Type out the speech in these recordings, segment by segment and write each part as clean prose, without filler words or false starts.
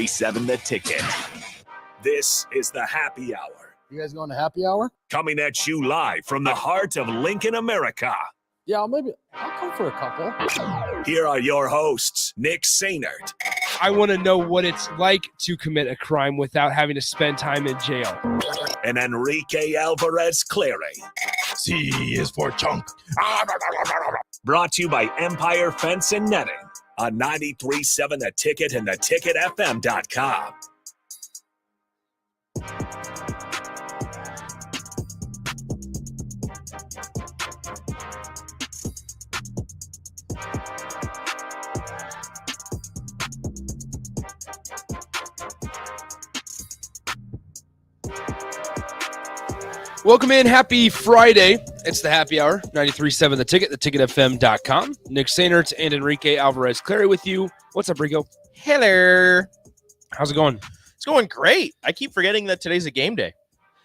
93.7 The Ticket. This is the Happy Hour. You guys going to happy hour? Coming at you live from the heart of Lincoln, America. Yeah, I'll come for a couple. Here are your hosts, Nick Sainert. I want to know what it's like to commit a crime without having to spend time in jail. And Enrique Alvarez Clary. C is for chunk. Brought to you by Empire Fence and Netting on 93.7 The Ticket and theticketfm.com. Welcome in. Happy Friday. It's the Happy Hour, 93.7 The Ticket, theticketfm.com. Nick Sainert and Enrique Alvarez Clary with you. What's up, Rico? Hello. How's it going? It's going great. I keep forgetting that today's a game day.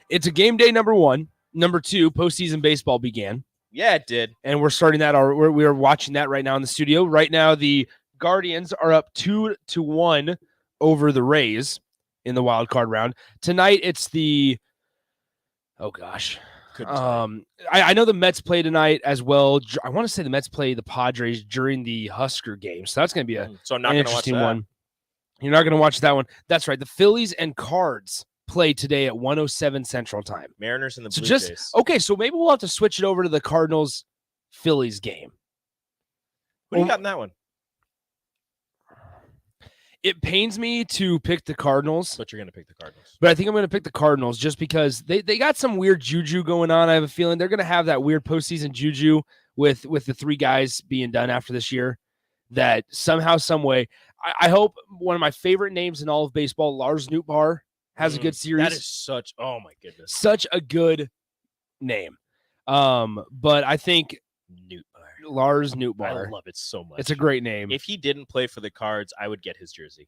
It's a game day, number one. Number two, postseason baseball began. Yeah, it did. And we're starting that. We are watching that right now in the studio. Right now, the Guardians are up 2-1 over the Rays in the wild card round. Tonight, it's the... Oh, gosh. I know the Mets play tonight as well. I want to say the Mets play the Padres during the Husker game. So that's going to be an interesting one. You're not going to watch that one. That's right. The Phillies and Cards play today at 1:07 Central Time. Mariners and the Blue Jays. Okay, so maybe we'll have to switch it over to the Cardinals-Phillies game. What do you got in that one? It pains me to pick the Cardinals. But you're going to pick the Cardinals. But I think I'm going to pick the Cardinals just because they got some weird juju going on. I have a feeling they're going to have that weird postseason juju with the three guys being done after this year that somehow, some way, I hope one of my favorite names in all of baseball, Lars Nootbaar, has a good series. That is oh my goodness. Such a good name. But I think Lars Nootbaar. I love it so much. It's a great name. If he didn't play for the Cards, I would get his jersey.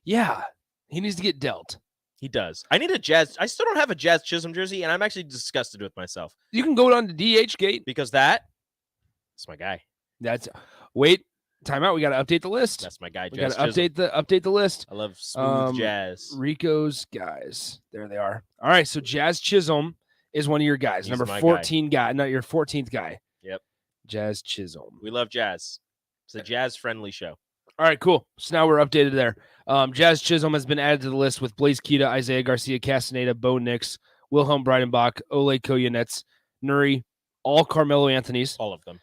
Yeah, he needs to get dealt. He does. I need a Jazz. I still don't have a Jazz Chisholm jersey, and I'm actually disgusted with myself. You can go down to DH Gate. Because that's my guy. Wait, time out. We got to update the list. That's my guy, We got Jazz to Chisholm. update the list. I love smooth jazz. Rico's guys. There they are. All right, so Jazz Chisholm is one of your guys. He's Number 14 guy. Not your 14th guy. Yep. Jazz Chisholm. We love jazz. It's a jazz-friendly show. All right, cool. So now we're updated there. Jazz Chisholm has been added to the list with Blaze Keita, Isaiah Garcia, Castaneda, Bo Nix, Wilhelm Breidenbach, Ole Koyanets, Nuri, all Carmelo Anthonys. All of them.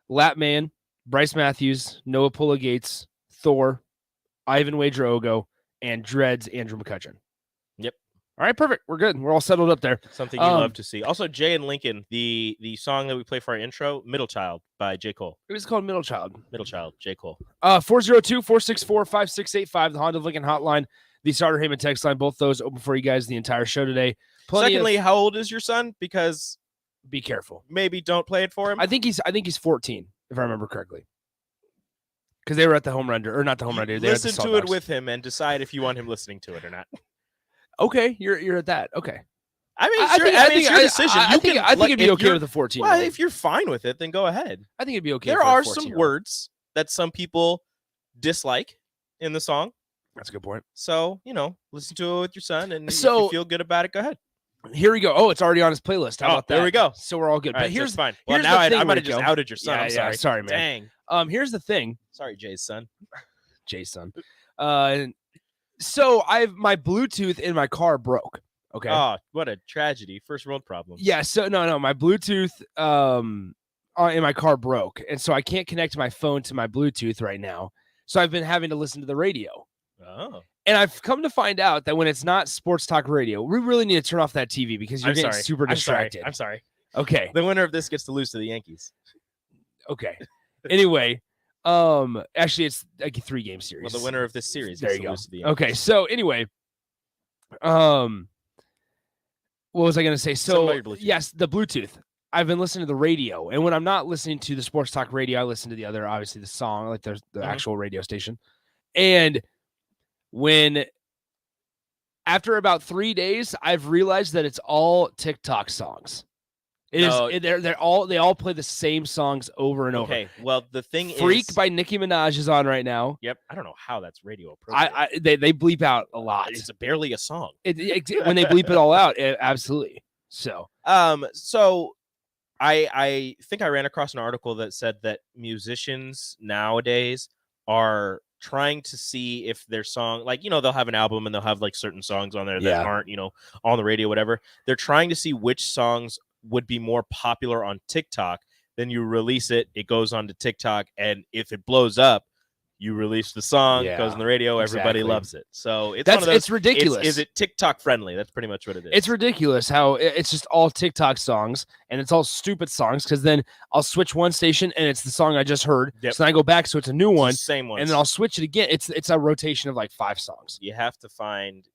Latman, Bryce Matthews, Noah Pula Gates, Thor, Ivan Wadraogo, and Dreads Andrew McCutcheon. Yep. All right, perfect. We're good. We're all settled up there. Something you love to see. Also, Jay and Lincoln, the song that we play for our intro, Middle Child by J. Cole. It was called Middle Child. Middle Child, J. Cole. 402-464-5685, the Honda of Lincoln hotline, the Starter Heyman text line. Both those open for you guys the entire show today. Secondly, how old is your son? Because be careful. Maybe don't play it for him. I think he's 14, if I remember correctly. Because they were at the home run, or not the home run. Listen to it with him and decide if you want him listening to it or not. Okay, you're at that. Okay. I mean, it's your decision. I think it'd be okay with a 14. Well, if you're fine with it, then go ahead. I think it'd be okay. There are some words that some people dislike in the song. That's a good point. So, listen to it with your son, and if you feel good about it, go ahead. Here we go. Oh, it's already on his playlist. How about that? There we go. So we're all good. All but right, here's fine. Well, now I might have just outed your son. I'm sorry. Yeah, sorry, man. Dang. Here's the thing. Sorry, Jay's son. Jay's son. So my Bluetooth in my car broke. Okay. Oh, what a tragedy. First world problem. Yeah. So no, my Bluetooth in my car broke, and so I can't connect my phone to my Bluetooth right now. So I've been having to listen to the radio. Oh. And I've come to find out that when it's not sports talk radio, we really need to turn off that TV because you're getting super distracted. I'm sorry. Okay. The winner of this gets to lose to the Yankees. Okay. Anyway, actually it's like a 3-game series. Well, the winner of this series there gets you to go. lose to the Yankees. Okay. So anyway, what was I going to say? So yes, the Bluetooth. I've been listening to the radio, and when I'm not listening to the sports talk radio, I listen to the other, obviously the song, like the actual radio station. And after about 3 days, I've realized that it's all TikTok songs. No. They all play the same songs over and over. Okay. Well, the thing Freak is, by Nicki Minaj is on right now. Yep. I don't know how that's radio appropriate. They bleep out a lot. It's barely a song. When they bleep it all out, absolutely. So I think I ran across an article that said that musicians nowadays are trying to see if their song, like, they'll have an album and they'll have like certain songs on there that aren't, on the radio, whatever. They're trying to see which songs would be more popular on TikTok. Then you release it, it goes on to TikTok, and if it blows up, you release the song, it goes on the radio, everybody loves it. So it's one of those, it's ridiculous. Is it TikTok friendly? That's pretty much what it is. It's ridiculous how it's just all TikTok songs and it's all stupid songs, because then I'll switch one station and it's the song I just heard. Yep. So then I go back, so it's a new one, same one, and then I'll switch it again. It's a rotation of like 5 songs. You have to find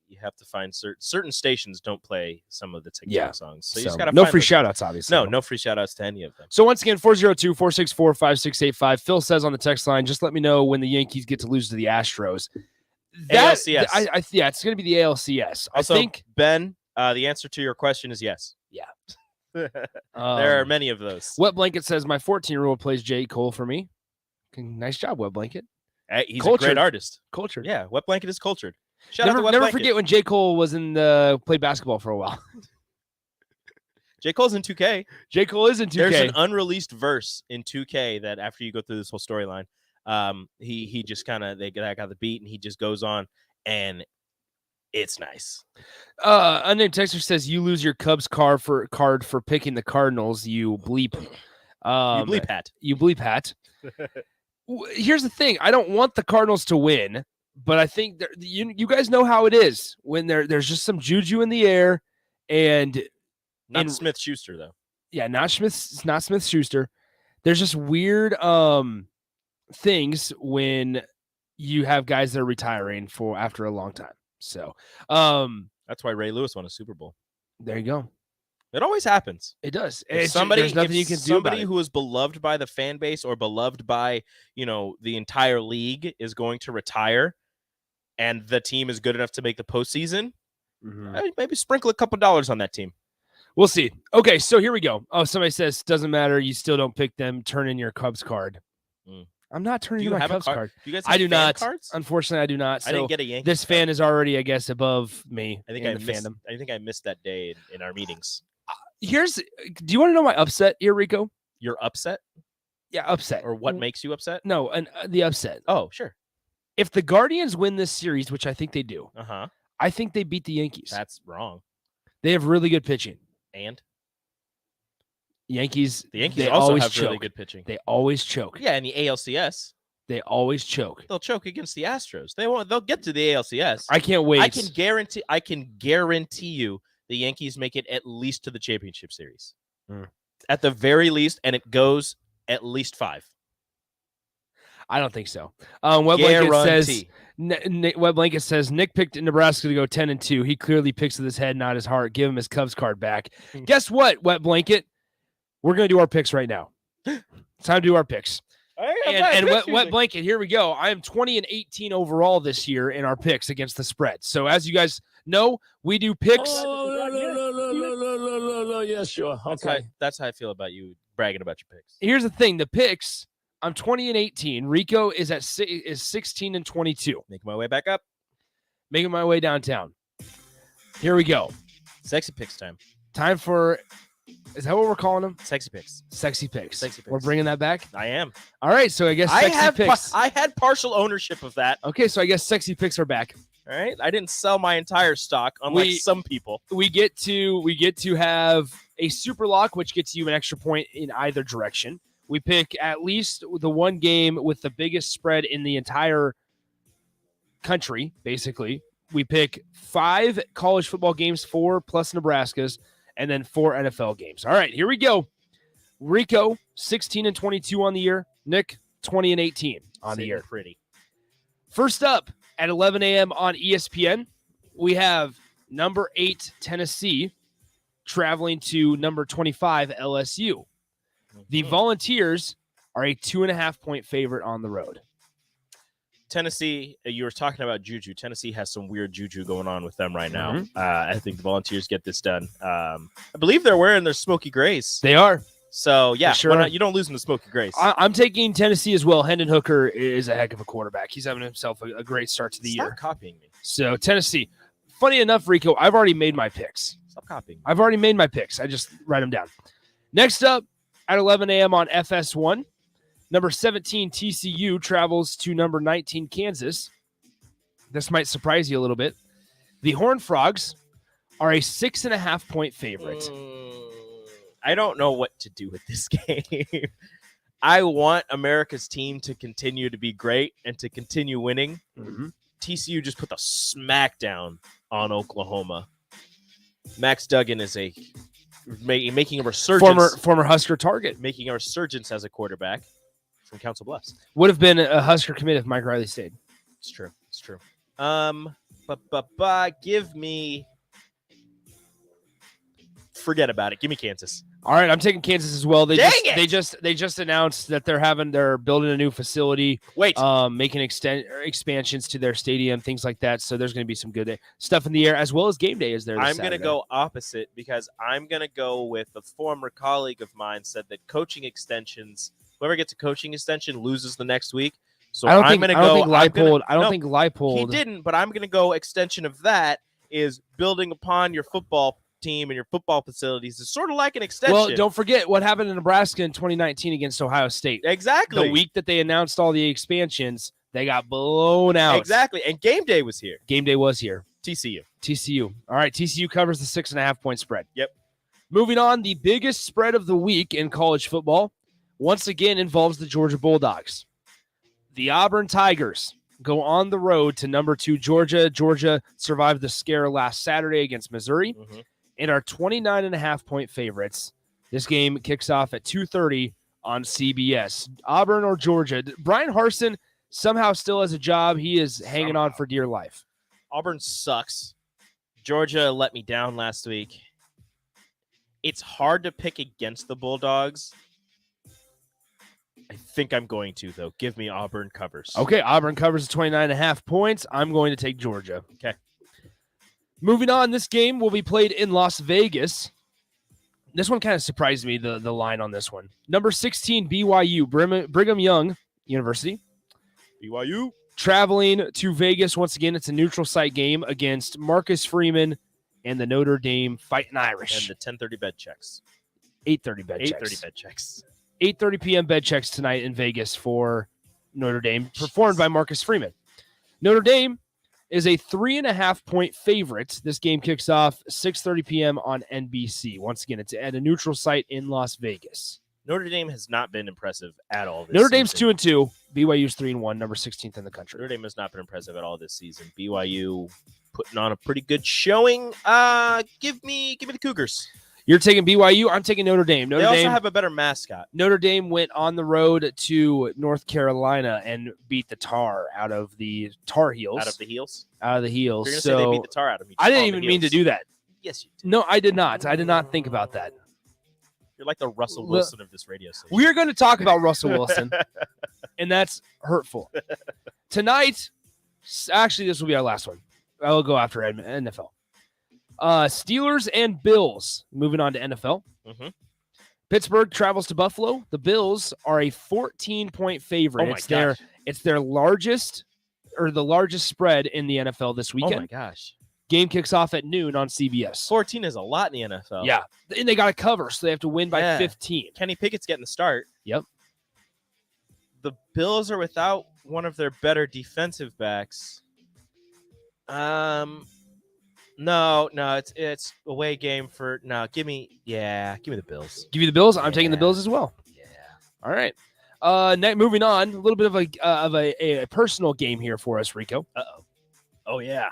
certain stations don't play some of the TikTok songs. So you just gotta no find free those. shout outs, obviously. No free shout outs to any of them. So once again, 402-464-5685. Phil says on the text line, just let me know when the Yankees get to lose to the Astros. ALCS. It's going to be the ALCS. Also, I think, Ben, the answer to your question is yes. Yeah. There are many of those. Wet Blanket says my 14-year-old plays J. Cole for me. Nice job, Wet Blanket. He's Cultured. a great artist. Cultured. Yeah, Wet Blanket is cultured. Shout out to Wet Never Blanket. forget when J. Cole was played basketball for a while. J. Cole's in 2K. J. Cole is in 2K. There's an unreleased verse in 2K that after you go through this whole storyline, he just kind of got the beat and he just goes on, and it's nice. Unnamed texter says you lose your Cubs card for picking the Cardinals. You bleep. You bleep hat. Here's the thing. I don't want the Cardinals to win, but I think you guys know how it is when there's just some juju in the air, and not Smith-Schuster though. Yeah, not Smith-Schuster. There's just weird things when you have guys that are retiring after a long time. So that's why Ray Lewis won a Super Bowl. There you go. It always happens. It does. There's nothing you can do. Somebody who is beloved by the fan base or beloved by the entire league is going to retire, and the team is good enough to make the postseason. Maybe sprinkle a couple dollars on that team. We'll see. Okay, so here we go. Oh, somebody says doesn't matter. You still don't pick them. Turn in your Cubs card. I'm not turning in my Cubs card. Do you guys have I do not. cards? Unfortunately, I do not. So I didn't get a Yankees this fan card. is already, I guess, above me. I think I missed that day in our meetings. Do you want to know my upset here, Rico? You're upset? Yeah, upset. Or what makes you upset? No, the upset. Oh, sure. If the Guardians win this series, which I think they do, I think they beat the Yankees. That's wrong. They have really good pitching. And? The Yankees also always have choke. really good pitching. They always choke. Yeah, in the ALCS. They always choke. They'll choke against the Astros. They'll get to the ALCS. I can't wait. I can guarantee you the Yankees make it at least to the championship series. At the very least, and it goes at least 5. I don't think so. Web Blanket says Nick picked Nebraska to go 10-2. He clearly picks with his head, not his heart. Give him his Cubs card back. Guess what, Wet Blanket? We're going to do our picks right now. It's time to do our picks. Wet Blanket, here we go. I am 20-18 overall this year in our picks against the spread. So as you guys know, we do picks. Yeah, sure. Okay. That's how I feel about you bragging about your picks. Here's the thing. The picks, I'm 20-18. Rico is 16-22. Making my way back up. Making my way downtown. Here we go. Sexy picks time. Time for... Is that what we're calling them? Sexy picks. Sexy picks. Sexy picks. We're bringing that back? I am. All right, so I guess sexy picks. I had partial ownership of that. Okay, so I guess sexy picks are back. All right. I didn't sell my entire stock, unlike some people. We get to have a super lock, which gets you an extra point in either direction. We pick at least the one game with the biggest spread in the entire country, basically. We pick 5 college football games, 4 plus Nebraska's, and then 4 NFL games. All right, here we go. Rico, 16-22 on the year. Nick, 20-18 on the year. Pretty. First up at 11 a.m. on ESPN, we have number 8 Tennessee traveling to number 25 LSU. The Volunteers are a 2.5-point favorite on the road. Tennessee, you were talking about juju. Tennessee has some weird juju going on with them right now. I think the Volunteers get this done. I believe they're wearing their Smoky Grays. They are. So, yeah, sure. You don't lose them to Smoky Grays. I'm taking Tennessee as well. Hendon Hooker is a heck of a quarterback. He's having himself a great start to the year. Stop copying me. So, Tennessee. Funny enough, Rico, I've already made my picks. Stop copying me. I've already made my picks. I just write them down. Next up, at 11 a.m. on FS1, number 17 TCU travels to number 19 Kansas. This might surprise you a little bit. The Horned Frogs are a 6.5-point favorite. I don't know what to do with this game. I want America's team to continue to be great and to continue winning. TCU just put the smackdown on Oklahoma. Max Duggan is making a resurgence. Former Husker target. Making a resurgence as a quarterback from Council Bluffs. Would have been a Husker commit if Mike Riley stayed. It's true. Give me. Forget about it. Give me Kansas. All right, I'm taking Kansas as well. They Dang just announced that they're building a new facility. Making expansions to their stadium, things like that. So there's going to be some good stuff in the air, as well as game day is there. I'm going to go opposite because I'm going to go with a former colleague of mine said that coaching extensions, whoever gets a coaching extension loses the next week. So I don't think Leipold. He didn't, but I'm going to go extension of that is building upon your football team and your football facilities is sort of like an extension. Well, don't forget what happened in Nebraska in 2019 against Ohio State. Exactly. The week that they announced all the expansions, they got blown out. Exactly. And game day was here. Game day was here. TCU. All right, TCU covers the 6.5-point spread. Yep. Moving on, the biggest spread of the week in college football once again involves the Georgia Bulldogs. The Auburn Tigers go on the road to number 2 Georgia. Georgia survived the scare last Saturday against Missouri. And are 29.5-point favorites. This game kicks off at 2:30 on CBS. Auburn or Georgia? Brian Harsin somehow still has a job. He is hanging on for dear life. Auburn sucks. Georgia let me down last week. It's hard to pick against the Bulldogs. I think I'm going to, though. Give me Auburn covers. Okay, Auburn covers 29.5 points. I'm going to take Georgia. Okay. Moving on, this game will be played in Las Vegas. This one kind of surprised me, the line on this one. Number 16, BYU, Brigham Young University. BYU. Traveling to Vegas. Once again, it's a neutral site game against Marcus Freeman and the Notre Dame Fighting Irish. And the 10:30 bed checks. 8:30 bed checks. 8:30 bed checks. 8:30 p.m. bed checks tonight in Vegas for Notre Dame, performed by Marcus Freeman. Notre Dame is a 3.5-point favorite. This game kicks off 6:30 p.m. on NBC. Once again, it's at a neutral site in Las Vegas. Notre Dame has not been impressive at all this Notre season. Dame's 2-2. BYU's 3-1, number 16th in the country. Notre Dame has not been impressive at all this season. BYU putting on a pretty good showing. Give me the Cougars. You're taking BYU. I'm taking Notre Dame. They also have a better mascot. Notre Dame went on the road to North Carolina and beat the Tar out of the Tar Heels. Out of the heels? Out of the heels. You're going to say they beat the Tar out of me. I didn't even mean to do that. Yes, you did. No, I did not. I did not think about that. You're like the Russell Wilson of this radio station. We are going to talk about Russell Wilson, and that's hurtful. Tonight, actually, this will be our last one. I will go after NFL. Steelers and Bills. Moving on to NFL. Mm-hmm. Pittsburgh travels to Buffalo. The Bills are a 14-point favorite. Oh my gosh. It's their largest or the largest spread in the NFL this weekend. Oh my gosh. Game kicks off at noon on CBS. 14 is a lot in the NFL. Yeah. And they got to cover, so they have to win by 15. Kenny Pickett's getting the start. Yep. The Bills are without one of their better defensive backs. No, it's away game for give me the Bills. Give you the Bills. I'm taking the Bills as well. Yeah. All right. Moving on, a little bit of a personal game here for us, Rico. Uh-oh. Oh yeah.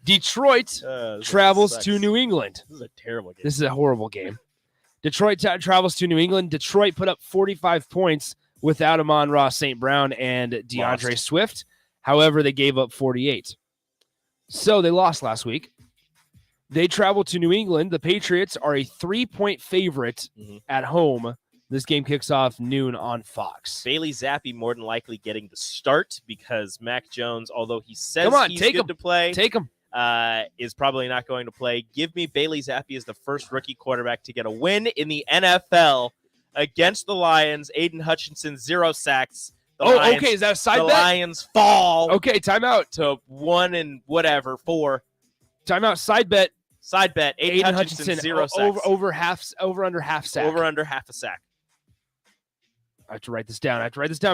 Detroit travels to New England. This is a terrible game. This is a horrible game. Detroit travels to New England. Detroit put up 45 points without Amon-Ra St. Brown and DeAndre Swift. However, they gave up 48. So they lost last week. They travel to New England. The Patriots are a 3-point favorite at home This game kicks off noon on Fox. Bailey Zappi more than likely getting the start because Mac Jones, although he says he's take good him. to play, Take him. is probably not going to play. Give me Bailey Zappi as the first rookie quarterback to get a win in the NFL against the Lions. Aiden Hutchinson, 0 sacks. Lions, okay. Is that a side the bet? Lions fall Okay, timeout. to 4. Timeout. Side bet. Side bet. Aiden Hutchinson, 0 sacks. Over under half sack. Over under half a sack. I have to write this down.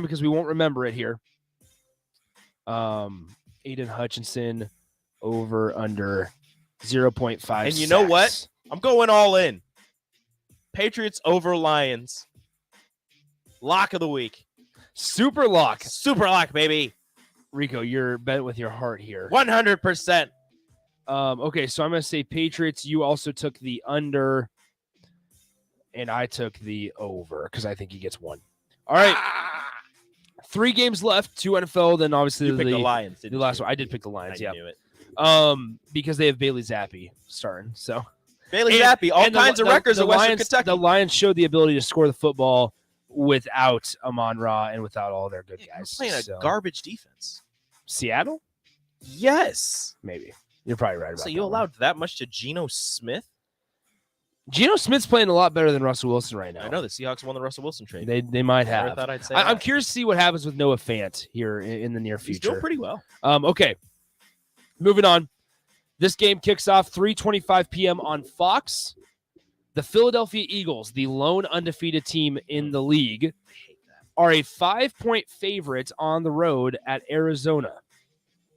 Because we won't remember it here. Aiden Hutchinson over under 0.5. And you know what? I'm going all in. Patriots over Lions. Lock of the week. Super lock. Super lock, baby. Rico, you're betting with your heart here. 100%. Okay, so I'm going to say Patriots. You also took the under, and I took the over because I think he gets one. All right. 3 games left, 2 NFL, then obviously You picked the Lions, didn't the last you? one. I did pick the Lions, I knew it. because they have Bailey Zappi starting. So Bailey Zappi, all kinds of records in Western Lions, Kentucky. The Lions showed the ability to score the football without Amon-Ra and without all their good guys. Playing a So- garbage defense. Seattle? Yes. Maybe. You're probably right about So that. you one. allowed that much to Geno Smith? Geno Smith's playing a lot better than Russell Wilson right now. I know the Seahawks won the Russell Wilson trade. They might Never have. thought I'd say I'm that. curious to see what happens with Noah Fant here in the near He's future. doing pretty well. Okay. Moving on. This game kicks off 3:25 p.m. on Fox. The Philadelphia Eagles, the lone undefeated team in the league, are a 5-point favorite on the road at Arizona.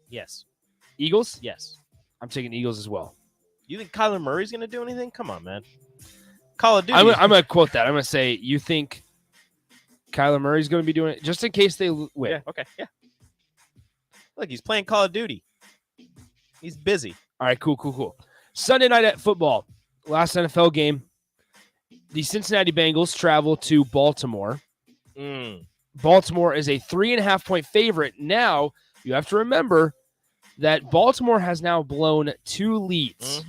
Yes. Eagles? Yes. I'm taking Eagles as well. You think Kyler Murray's going to do anything? Come on, man. Call of Duty. I'm going to quote that. I'm going to say, you think Kyler Murray's going to be doing it just in case they win? Yeah, okay, yeah. Look, he's playing Call of Duty. He's busy. All right, cool. Sunday night at football, last NFL game. The Cincinnati Bengals travel to Baltimore. Baltimore is a 3.5-point favorite. Now, you have to remember that Baltimore has now blown 2 leads.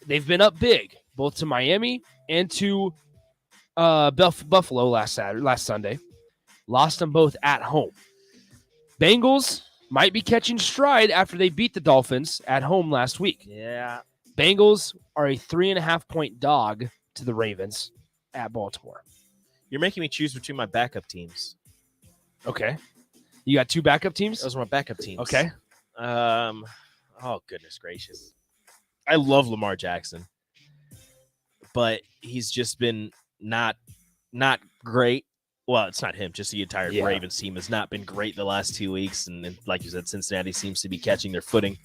They've been up big, both to Miami and to Buffalo last Sunday. Lost them both at home. Bengals might be catching stride after they beat the Dolphins at home last week. Yeah. Bengals are a 3.5-point dog to the Ravens at Baltimore. You're making me choose between my backup teams. Okay. You got 2 backup teams? Those are my backup teams. Okay. Oh, goodness gracious. I love Lamar Jackson, but he's just been not great. Well, it's not him. Just the entire Ravens team has not been great the last 2 weeks. And like you said, Cincinnati seems to be catching their footing.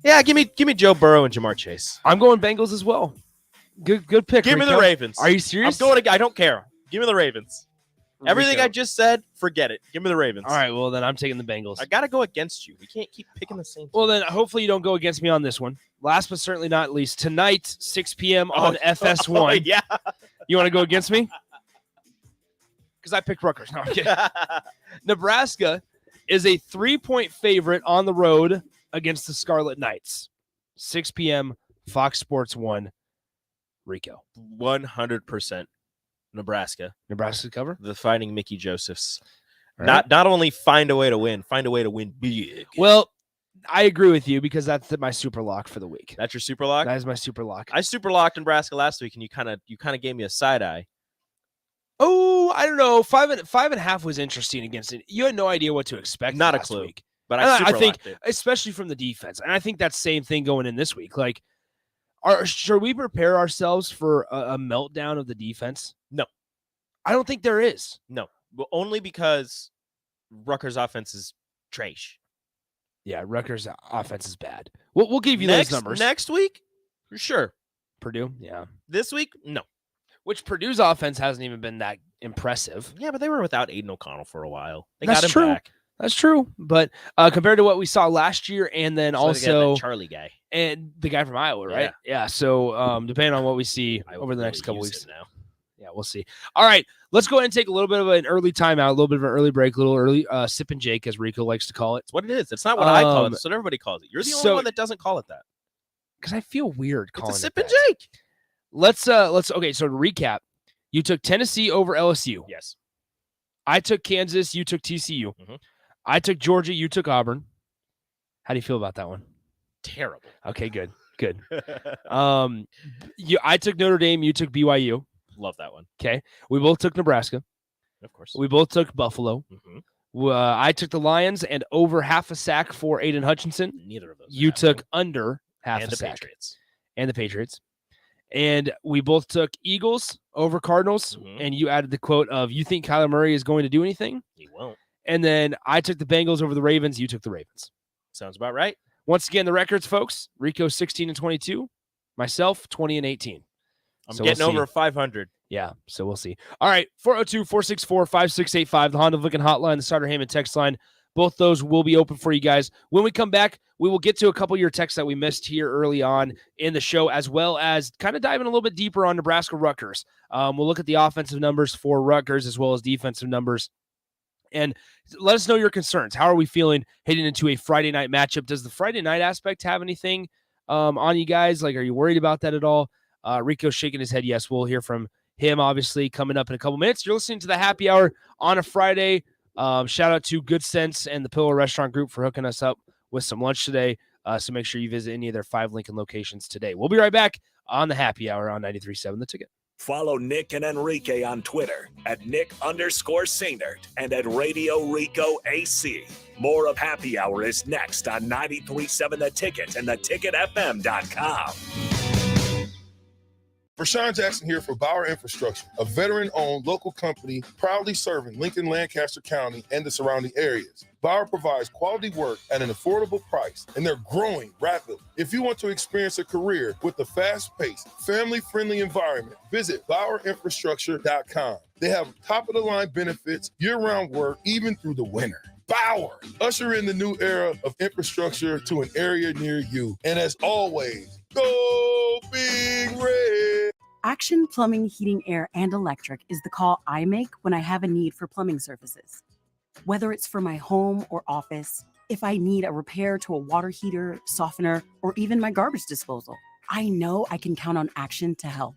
Yeah, give me Joe Burrow and Jamar Chase. I'm going Bengals as well. Good pick. Give me the Rico. Ravens. Are you serious? I'm going. I don't care. Give me the Ravens. Everything Rico. I just said, forget it. Give me the Ravens. All right, well, then I'm taking the Bengals. I got to go against you. We can't keep picking the same team. Well, then hopefully you don't go against me on this one. Last but certainly not least, tonight, 6 p.m. on FS1. Oh, yeah. You want to go against me? Because I picked Rutgers. No, I'm kidding. Nebraska is a 3-point favorite on the road against the Scarlet Knights. 6 p.m., Fox Sports 1. Rico. 100% Nebraska. Nebraska cover? The Fighting Mickey Josephs. All right. Not only find a way to win big. Well, I agree with you because that's my super lock for the week. That's your super lock? That is my super lock. I super locked Nebraska last week, and you kind of gave me a side eye. Oh, I don't know. 5.5 was interesting against it. You had no idea what to expect. Not a last clue. week. But And I super I think, locked it. especially from the defense, and I think that's the same thing going in this week. Like, should we prepare ourselves for a meltdown of the defense? No. I don't think there is. No. Well, only because Rutgers' offense is trash. Yeah, Rutgers' offense is bad. We'll give you those numbers. Next week? For sure. Purdue, yeah. This week? No. Which Purdue's offense hasn't even been that impressive. Yeah, but they were without Aiden O'Connell for a while. They That's got him true. back. That's true. But compared to what we saw last year and then So they got that also Charlie guy. and the guy from Iowa, right? Yeah. So depending on what we see I over the would next couple really weeks. use him now. Yeah, we'll see. All right, let's go ahead and take a little bit of an early timeout, a little bit of an early break, a little early sip and Jake, as Rico likes to call it. It's what it is. It's not what I call it. Um, It's what everybody calls it. You're the so- only one that doesn't call it that. Because I feel weird calling It's a it sip and that. Jake. Let's okay. So to recap, You took Tennessee over LSU. Yes. I took Kansas. You took TCU. Mhm. I took Georgia. You took Auburn. How do you feel about that one? Terrible. Okay, good. I took Notre Dame. You took BYU. Love that one. Okay. We both took Nebraska. Of course. We both took Buffalo. Mhm. I took the Lions and over half a sack for Aiden Hutchinson. Neither of those. You took under half and a the sack. Patriots. And the Patriots. And we both took Eagles over Cardinals. Mhm. And you added the quote of, you think Kyler Murray is going to do anything? He won't. And then I took the Bengals over the Ravens. You took the Ravens. Sounds about right. Once again, the records, folks. Rico 16-22. Myself 20-18. I'm So getting we'll see. over 500. Yeah, so we'll see. All right, 402-464-5685, the Honda Lincoln hotline, the Starter Heyman text line. Both those will be open for you guys. When we come back, we will get to a couple of your texts that we missed here early on in the show, as well as kind of diving a little bit deeper on Nebraska Rutgers. We'll look at the offensive numbers for Rutgers as well as defensive numbers. And let us know your concerns. How are we feeling heading into a Friday night matchup? Does the Friday night aspect have anything on you guys? Like, are you worried about that at all? Rico's shaking his head. Yes, we'll hear from him, obviously, coming up in a couple minutes. You're listening to the Happy Hour on a Friday. Shout out to Good Sense and the Pillow Restaurant Group for hooking us up with some lunch today. So make sure you visit any of their 5 Lincoln locations today. We'll be right back on the Happy Hour on 93.7 The Ticket. Follow Nick and Enrique on Twitter at Nick_Sainert and at Radio Rico AC. More of Happy Hour is next on 93.7 The Ticket and theticketfm.com. Rashawn Jackson here for Bauer Infrastructure, a veteran-owned local company proudly serving Lincoln, Lancaster County, and the surrounding areas. Bauer provides quality work at an affordable price, and they're growing rapidly. If you want to experience a career with a fast-paced, family-friendly environment, visit BauerInfrastructure.com. They have top-of-the-line benefits, year-round work, even through the winter. Bauer, usher in the new era of infrastructure to an area near you. And as always, go Big Red! Action Plumbing, Heating, Air, and Electric is the call I make when I have a need for plumbing services. Whether it's for my home or office, if I need a repair to a water heater, softener, or even my garbage disposal, I know I can count on Action to help.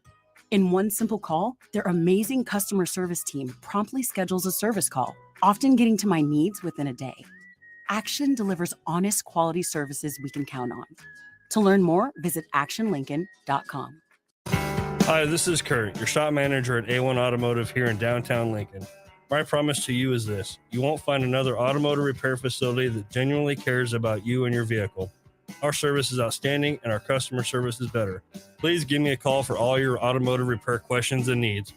In one simple call, their amazing customer service team promptly schedules a service call, often getting to my needs within a day. Action delivers honest quality services we can count on. To learn more, visit actionlincoln.com. Hi, this is Kurt, your shop manager at A1 Automotive here in downtown Lincoln. My promise to you is this: you won't find another automotive repair facility that genuinely cares about you and your vehicle. Our service is outstanding and our customer service is better. Please give me a call for all your automotive repair questions and needs.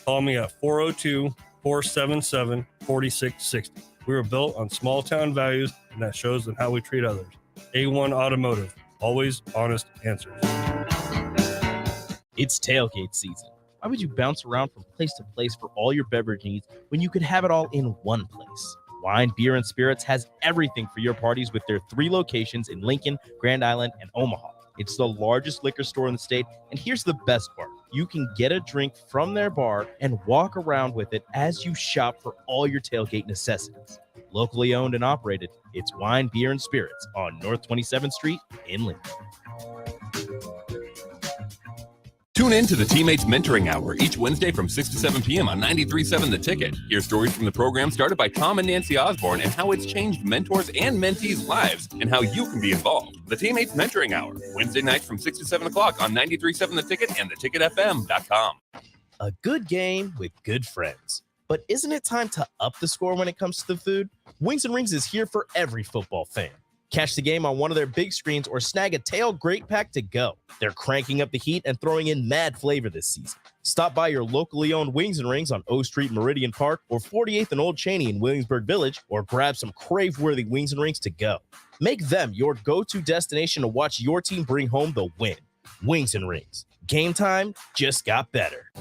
Call me at 402-477-4660. We were built on small town values, and that shows in how we treat others. A1 Automotive, always honest answers. It's tailgate season. Why would you bounce around from place to place for all your beverage needs when you could have it all in one place? Wine, Beer, and Spirits has everything for your parties with their 3 locations in Lincoln, Grand Island, and Omaha. It's the largest liquor store in the state, and here's the best part. You can get a drink from their bar and walk around with it as you shop for all your tailgate necessities. Locally owned and operated, it's Wine, Beer, and Spirits on North 27th Street in Lincoln. Tune in to the Teammates Mentoring Hour each Wednesday from 6 to 7 p.m. on 93.7 The Ticket. Hear stories from the program started by Tom and Nancy Osborne and how it's changed mentors and mentees' lives and how you can be involved. The Teammates Mentoring Hour, Wednesday nights from 6 to 7 o'clock on 93.7 The Ticket and theticketfm.com. A good game with good friends. But isn't it time to up the score when it comes to the food? Wings and Rings is here for every football fan. Catch the game on one of their big screens or snag a tail great pack to go. They're cranking up the heat and throwing in mad flavor this season. Stop by your locally owned Wings and Rings on O Street, Meridian Park, or 48th and Old Cheney in Williamsburg Village, or grab some crave-worthy Wings and Rings to go. Make them your go-to destination to watch your team bring home the win. Wings and Rings. Game time just got better.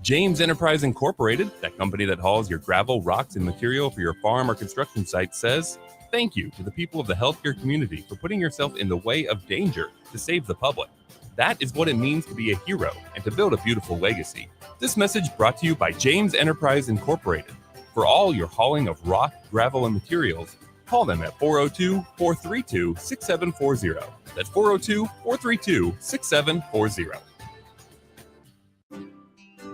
James Enterprise Incorporated, that company that hauls your gravel, rocks, and material for your farm or construction site, says, thank you to the people of the healthcare community for putting yourself in the way of danger to save the public. That is what it means to be a hero and to build a beautiful legacy. This message brought to you by James Enterprise Incorporated. For all your hauling of rock, gravel, and materials, call them at 402-432-6740. That's 402-432-6740.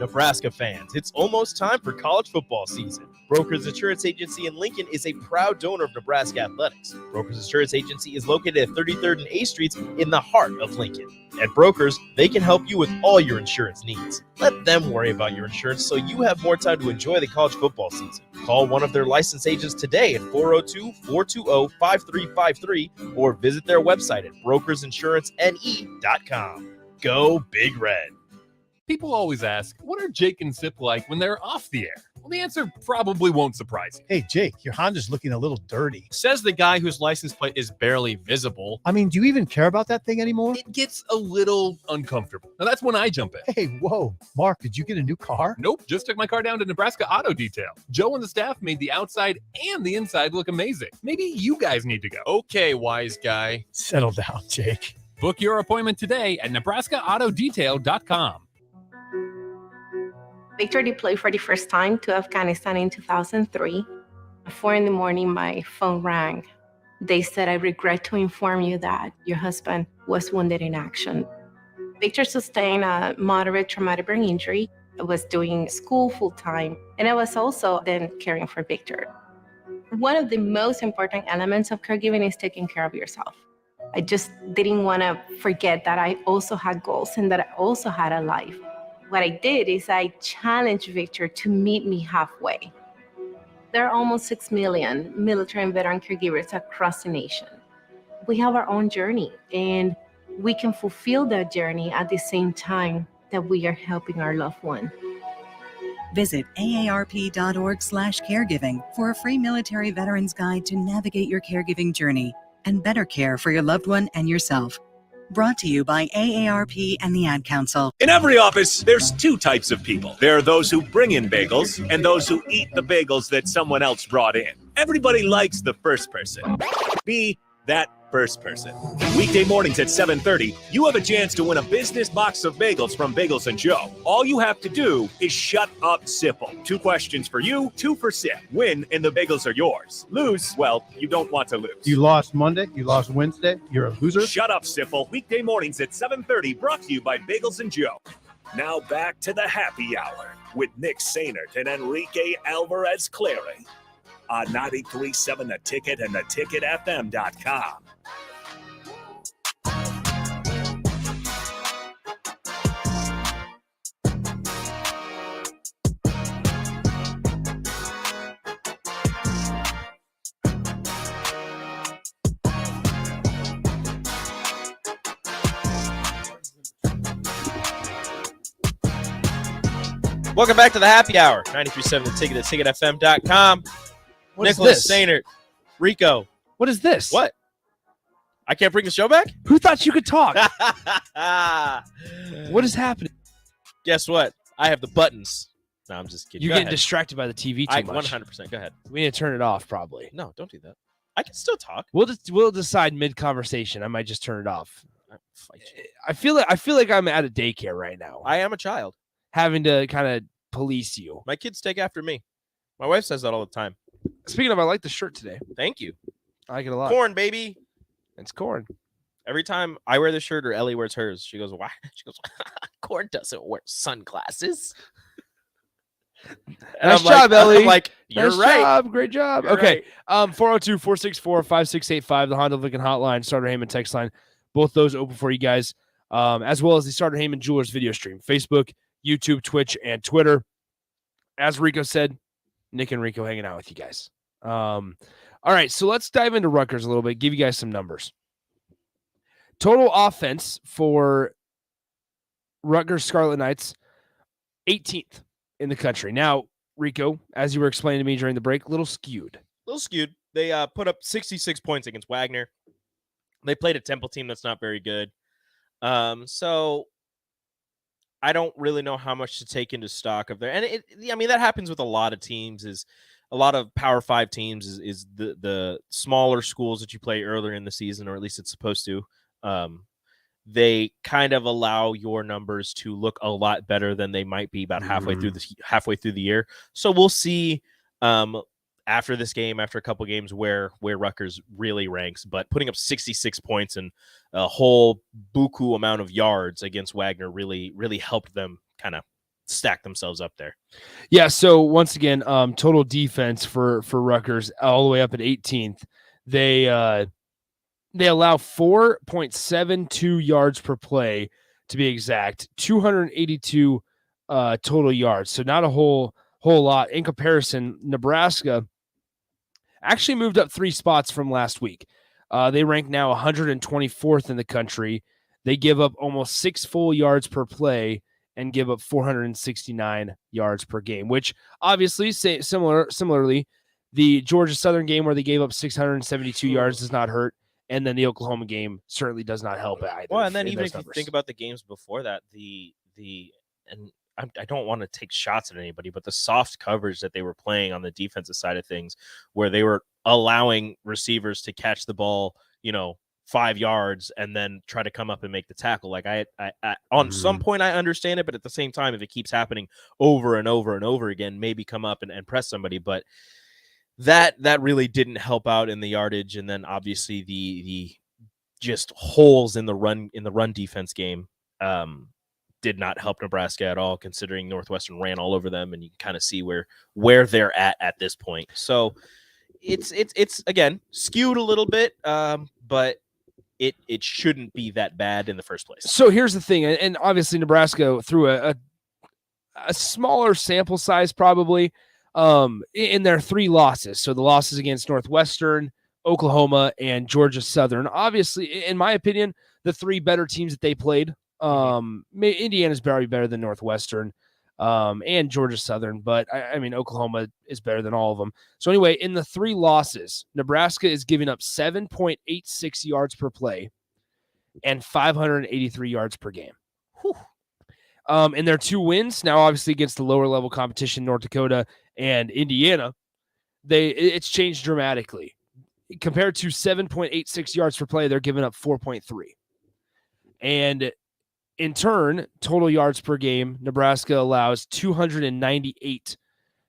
Nebraska fans, it's almost time for college football season. Brokers Insurance Agency in Lincoln is a proud donor of Nebraska athletics. Brokers Insurance Agency is located at 33rd and A Streets in the heart of Lincoln. At Brokers, they can help you with all your insurance needs. Let them worry about your insurance so you have more time to enjoy the college football season. Call one of their licensed agents today at 402-420-5353 or visit their website at brokersinsurancene.com. Go Big Red. People always ask, what are Jake and Sip like when they're off the air? Well, the answer probably won't surprise you. Hey, Jake, your Honda's looking a little dirty. Says the guy whose license plate is barely visible. I mean, do you even care about that thing anymore? It gets a little uncomfortable. Now, that's when I jump in. Hey, whoa. Mark, did you get a new car? Nope, just took my car down to Nebraska Auto Detail. Joe and the staff made the outside and the inside look amazing. Maybe you guys need to go. Okay, wise guy. Settle down, Jake. Book your appointment today at NebraskaAutoDetail.com. Victor deployed for the first time to Afghanistan in 2003. At 4 a.m, my phone rang. They said, "I regret to inform you that your husband was wounded in action." Victor sustained a moderate traumatic brain injury. I was doing school full-time, and I was also then caring for Victor. One of the most important elements of caregiving is taking care of yourself. I just didn't want to forget that I also had goals and that I also had a life. What I did is I challenged Victor to meet me halfway. There are almost 6 million military and veteran caregivers across the nation. We have our own journey, and we can fulfill that journey at the same time that we are helping our loved one. Visit aarp.org/caregiving for a free military veterans guide to navigate your caregiving journey and better care for your loved one and yourself. Brought to you by AARP and the Ad Council. In every office, there's two types of people. There are those who bring in bagels and those who eat the bagels that someone else brought in. Everybody likes the first person. Be that first person. Weekday mornings at 7:30, you have a chance to win a business box of bagels from Bagels & Joe. All you have to do is shut up, Sipple. 2 questions for you, 2 for Sip. Win and the bagels are yours. Lose, well, you don't want to lose. You lost Monday. You lost Wednesday. You're a loser. Shut up, Sipple. Weekday mornings at 7:30, brought to you by Bagels & Joe. Now back to the happy hour with Nick Sainert and Enrique Alvarez Clary on 93.7 The Ticket and theticketfm.com. Welcome back to the happy hour. 93.7 The Ticket at ticketfm.com. What is Nicholas this? Sainert, Rico. What is this? What? I can't bring the show back? Who thought you could talk? What is happening? Guess what? I have the buttons. No, I'm just kidding. You're Go getting ahead. distracted by the TV too much. 100%. Go ahead. We need to turn it off, probably. No, don't do that. I can still talk. We'll decide mid conversation. I might just turn it off. I'll fight you. I feel like I'm at a daycare right now, I am a child. having to kind of police you. My kids take after me. My wife says that all the time. Speaking of, I like the shirt today. Thank you. I like it a lot. Corn, baby. It's corn. Every time I wear this shirt or Ellie wears hers, she goes, "Why?" She goes, "Corn doesn't wear sunglasses." And Nice I'm like- job, Ellie. I'm like, you're Nice right. job. Great job. You're Okay. 402-464-5685, the Honda Lincoln hotline, Starter Heyman text line. Both those open for you guys, as well as the Starter Heyman Jewelers video stream. Facebook, YouTube, Twitch, and Twitter. As Rico said, Nick and Rico hanging out with you guys. All right, so let's dive into Rutgers a little bit, give you guys some numbers. Total offense for Rutgers Scarlet Knights, 18th in the country. Now, Rico, as you were explaining to me during the break, a little skewed. A little skewed. They put up 66 points against Wagner. They played a Temple team that's not very good. So I don't really know how much to take into stock of there. And that happens with a lot of teams. Is a lot of Power 5 teams is the smaller schools that you play earlier in the season, or at least it's supposed to. They kind of allow your numbers to look a lot better than they might be about halfway through the year. So we'll see after this game, after a couple games, where Rutgers really ranks. But putting up 66 points and a whole buku amount of yards against Wagner really helped them kind of stack themselves up there. Yeah. So once again, total defense for Rutgers all the way up at 18th. They allow 4.72 yards per play to be exact, 282 total yards. So not a whole lot. In comparison, Nebraska actually moved up 3 spots from last week. They rank now 124th in the country. They give up almost 6 full yards per play and give up 469 yards per game, which obviously similarly, the Georgia Southern game where they gave up 672 yards does not hurt. And then the Oklahoma game certainly does not help either. Well, and then even if you think about the games before that, and I don't want to take shots at anybody, but the soft coverage that they were playing on the defensive side of things, where they were allowing receivers to catch the ball, 5 yards and then try to come up and make the tackle. Like I on some point I understand it, but at the same time, if it keeps happening over and over and over again, maybe come up and press somebody. But that really didn't help out in the yardage. And then obviously the just holes in the run defense game did not help Nebraska at all, considering Northwestern ran all over them, and you can kind of see where they're at this point. So it's again skewed a little bit, but it shouldn't be that bad in the first place. So here's the thing, and obviously Nebraska threw a smaller sample size probably in their 3 losses. So the losses against Northwestern, Oklahoma, and Georgia Southern. Obviously, in my opinion, the 3 better teams that they played. Indiana's probably better than Northwestern and Georgia Southern, but I mean, Oklahoma is better than all of them. So anyway, in the 3 losses, Nebraska is giving up 7.86 yards per play and 583 yards per game. In their 2 wins, now obviously against the lower level competition, North Dakota and Indiana, it's changed dramatically. Compared to 7.86 yards per play, they're giving up 4.3. And in turn, total yards per game, Nebraska allows 298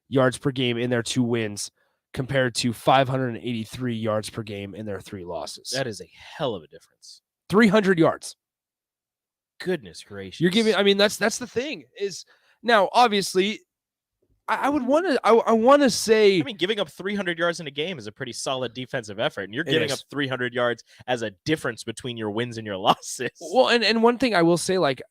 yards per game in their 2 wins, compared to 583 yards per game in their 3 losses. That is a hell of a difference. 300 yards. Goodness gracious. You're giving, I mean, that's the thing is now, obviously, I want to say, I mean, giving up 300 yards in a game is a pretty solid defensive effort, and you're giving up 300 yards as a difference between your wins and your losses. Well, and one thing I will say, like,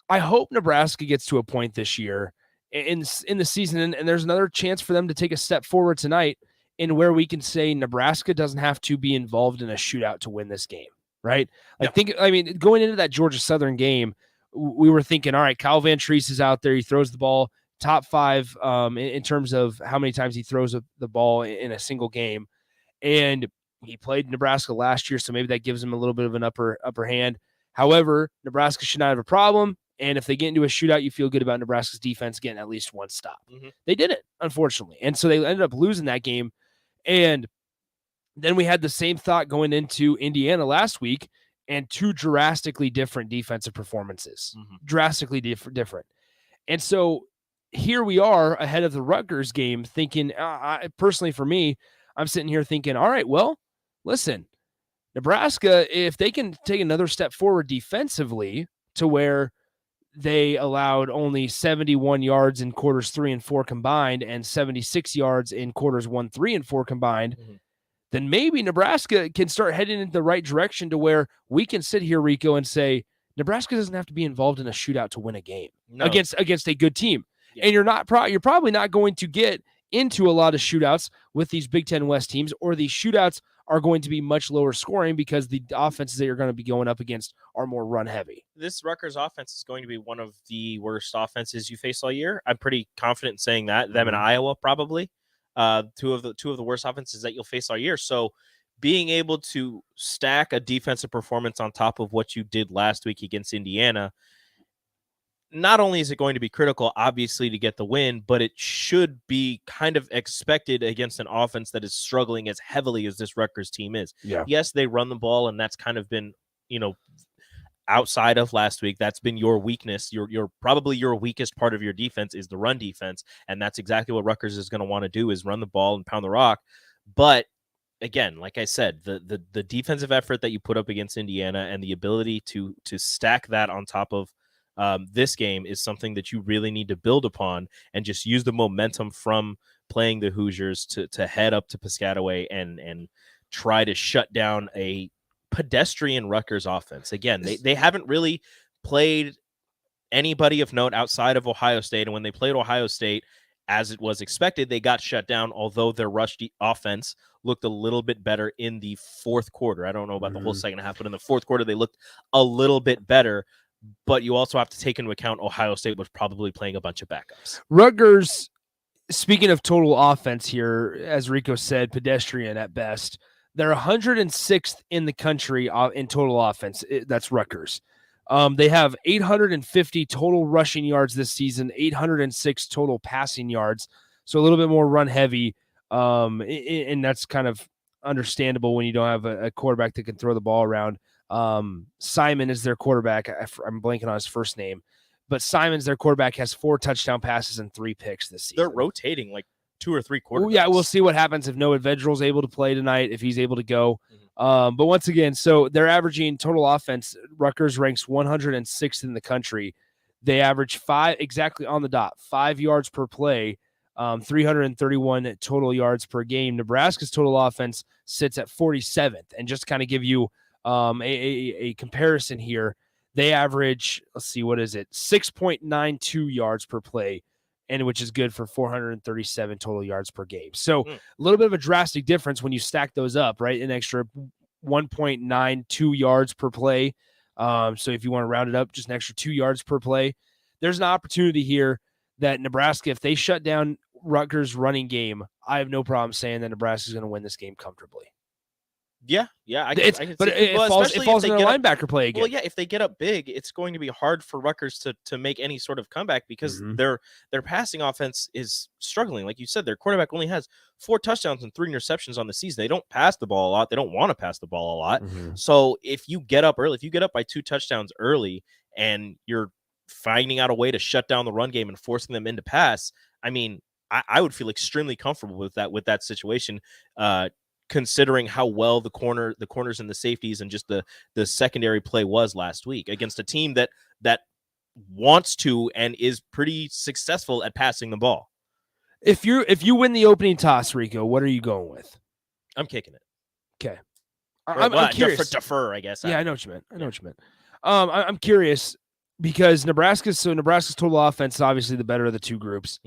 I hope Nebraska gets to a point this year in the season, and there's another chance for them to take a step forward tonight in where we can say Nebraska doesn't have to be involved in a shootout to win this game, right? Going into that Georgia Southern game, we were thinking, all right, Kyle Van Treese is out there, he throws the ball, top 5 in terms of how many times he throws the ball in a single game. And he played Nebraska last year, so maybe that gives him a little bit of an upper hand. However, Nebraska should not have a problem. And if they get into a shootout, you feel good about Nebraska's defense getting at least 1 stop. They didn't, unfortunately. And so they ended up losing that game. And then we had the same thought going into Indiana last week, and 2 drastically different defensive performances. Drastically different. And so here we are ahead of the Rutgers game thinking, personally for me, I'm sitting here thinking, all right, well, listen, Nebraska, if they can take another step forward defensively to where they allowed only 71 yards in quarters 3 and 4 combined and 76 yards in quarters 1, 3, and 4 combined, then maybe Nebraska can start heading in the right direction to where we can sit here, Rico, and say, Nebraska doesn't have to be involved in a shootout to win a game against a good team. Yeah. And you're probably not going to get into a lot of shootouts with these Big Ten West teams, or these shootouts are going to be much lower scoring because the offenses that you're going to be going up against are more run heavy. This Rutgers offense is going to be one of the worst offenses you face all year. I'm pretty confident in saying that. Them and Iowa, probably two of the worst offenses that you'll face all year. So being able to stack a defensive performance on top of what you did last week against Indiana, not only is it going to be critical, obviously, to get the win, but it should be kind of expected against an offense that is struggling as heavily as this Rutgers team is. Yeah. Yes, they run the ball, and that's kind of been, outside of last week, that's been your weakness. Your probably your weakest part of your defense is the run defense, and that's exactly what Rutgers is going to want to do, is run the ball and pound the rock. But again, like I said, the defensive effort that you put up against Indiana and the ability to stack that on top of this game is something that you really need to build upon and just use the momentum from playing the Hoosiers to head up to Piscataway and try to shut down a pedestrian Rutgers offense. Again, they haven't really played anybody of note outside of Ohio State, and when they played Ohio State, as it was expected, they got shut down, although their rush offense looked a little bit better in the fourth quarter. I don't know about the whole second half, but in the fourth quarter, they looked a little bit better. But you also have to take into account Ohio State was probably playing a bunch of backups. Rutgers, speaking of total offense here, as Rico said, pedestrian at best. They're 106th in the country in total offense. That's Rutgers. They have 850 total rushing yards this season, 806 total passing yards. So a little bit more run heavy. And that's kind of understandable when you don't have a quarterback that can throw the ball around. Simon is their quarterback. I'm blanking on his first name, but Simon's their quarterback, has 4 touchdown passes and 3 picks this season. They're rotating like 2 or 3 quarterbacks. Yeah, we'll see what happens if Noah Vedril's able to play tonight, if he's able to go. But once again, so they're averaging total offense. Rutgers ranks 106th in the country. They average 5 exactly on the dot, 5 yards per play, 331 total yards per game. Nebraska's total offense sits at 47th. And just to kind of give you a comparison here, they average, let's see, what is it? 6.92 yards per play, and which is good for 437 total yards per game. So a little bit of a drastic difference when you stack those up, right? An extra 1.92 yards per play. So if you want to round it up, just an extra 2 yards per play. There's an opportunity here that Nebraska, if they shut down Rutgers' running game, I have no problem saying that Nebraska is going to win this game comfortably. Yeah, I can but see it falls in a linebacker play again. Well, yeah, if they get up big, it's going to be hard for Rutgers to make any sort of comeback because their passing offense is struggling. Like you said, their quarterback only has 4 touchdowns and 3 interceptions on the season. They don't pass the ball a lot. They don't want to pass the ball a lot. So if you get up early, if you get up by 2 touchdowns early and you're finding out a way to shut down the run game and forcing them into pass, I mean, I would feel extremely comfortable with that situation. Considering how well the corners and the safeties and just the secondary play was last week against a team that wants to and is pretty successful at passing the ball. If you win the opening toss, Rico, what are you going with? I'm kicking it. Okay. I'm curious. Defer, I guess. Yeah, I know what you meant. I'm curious because Nebraska's total offense is obviously the better of the two groups.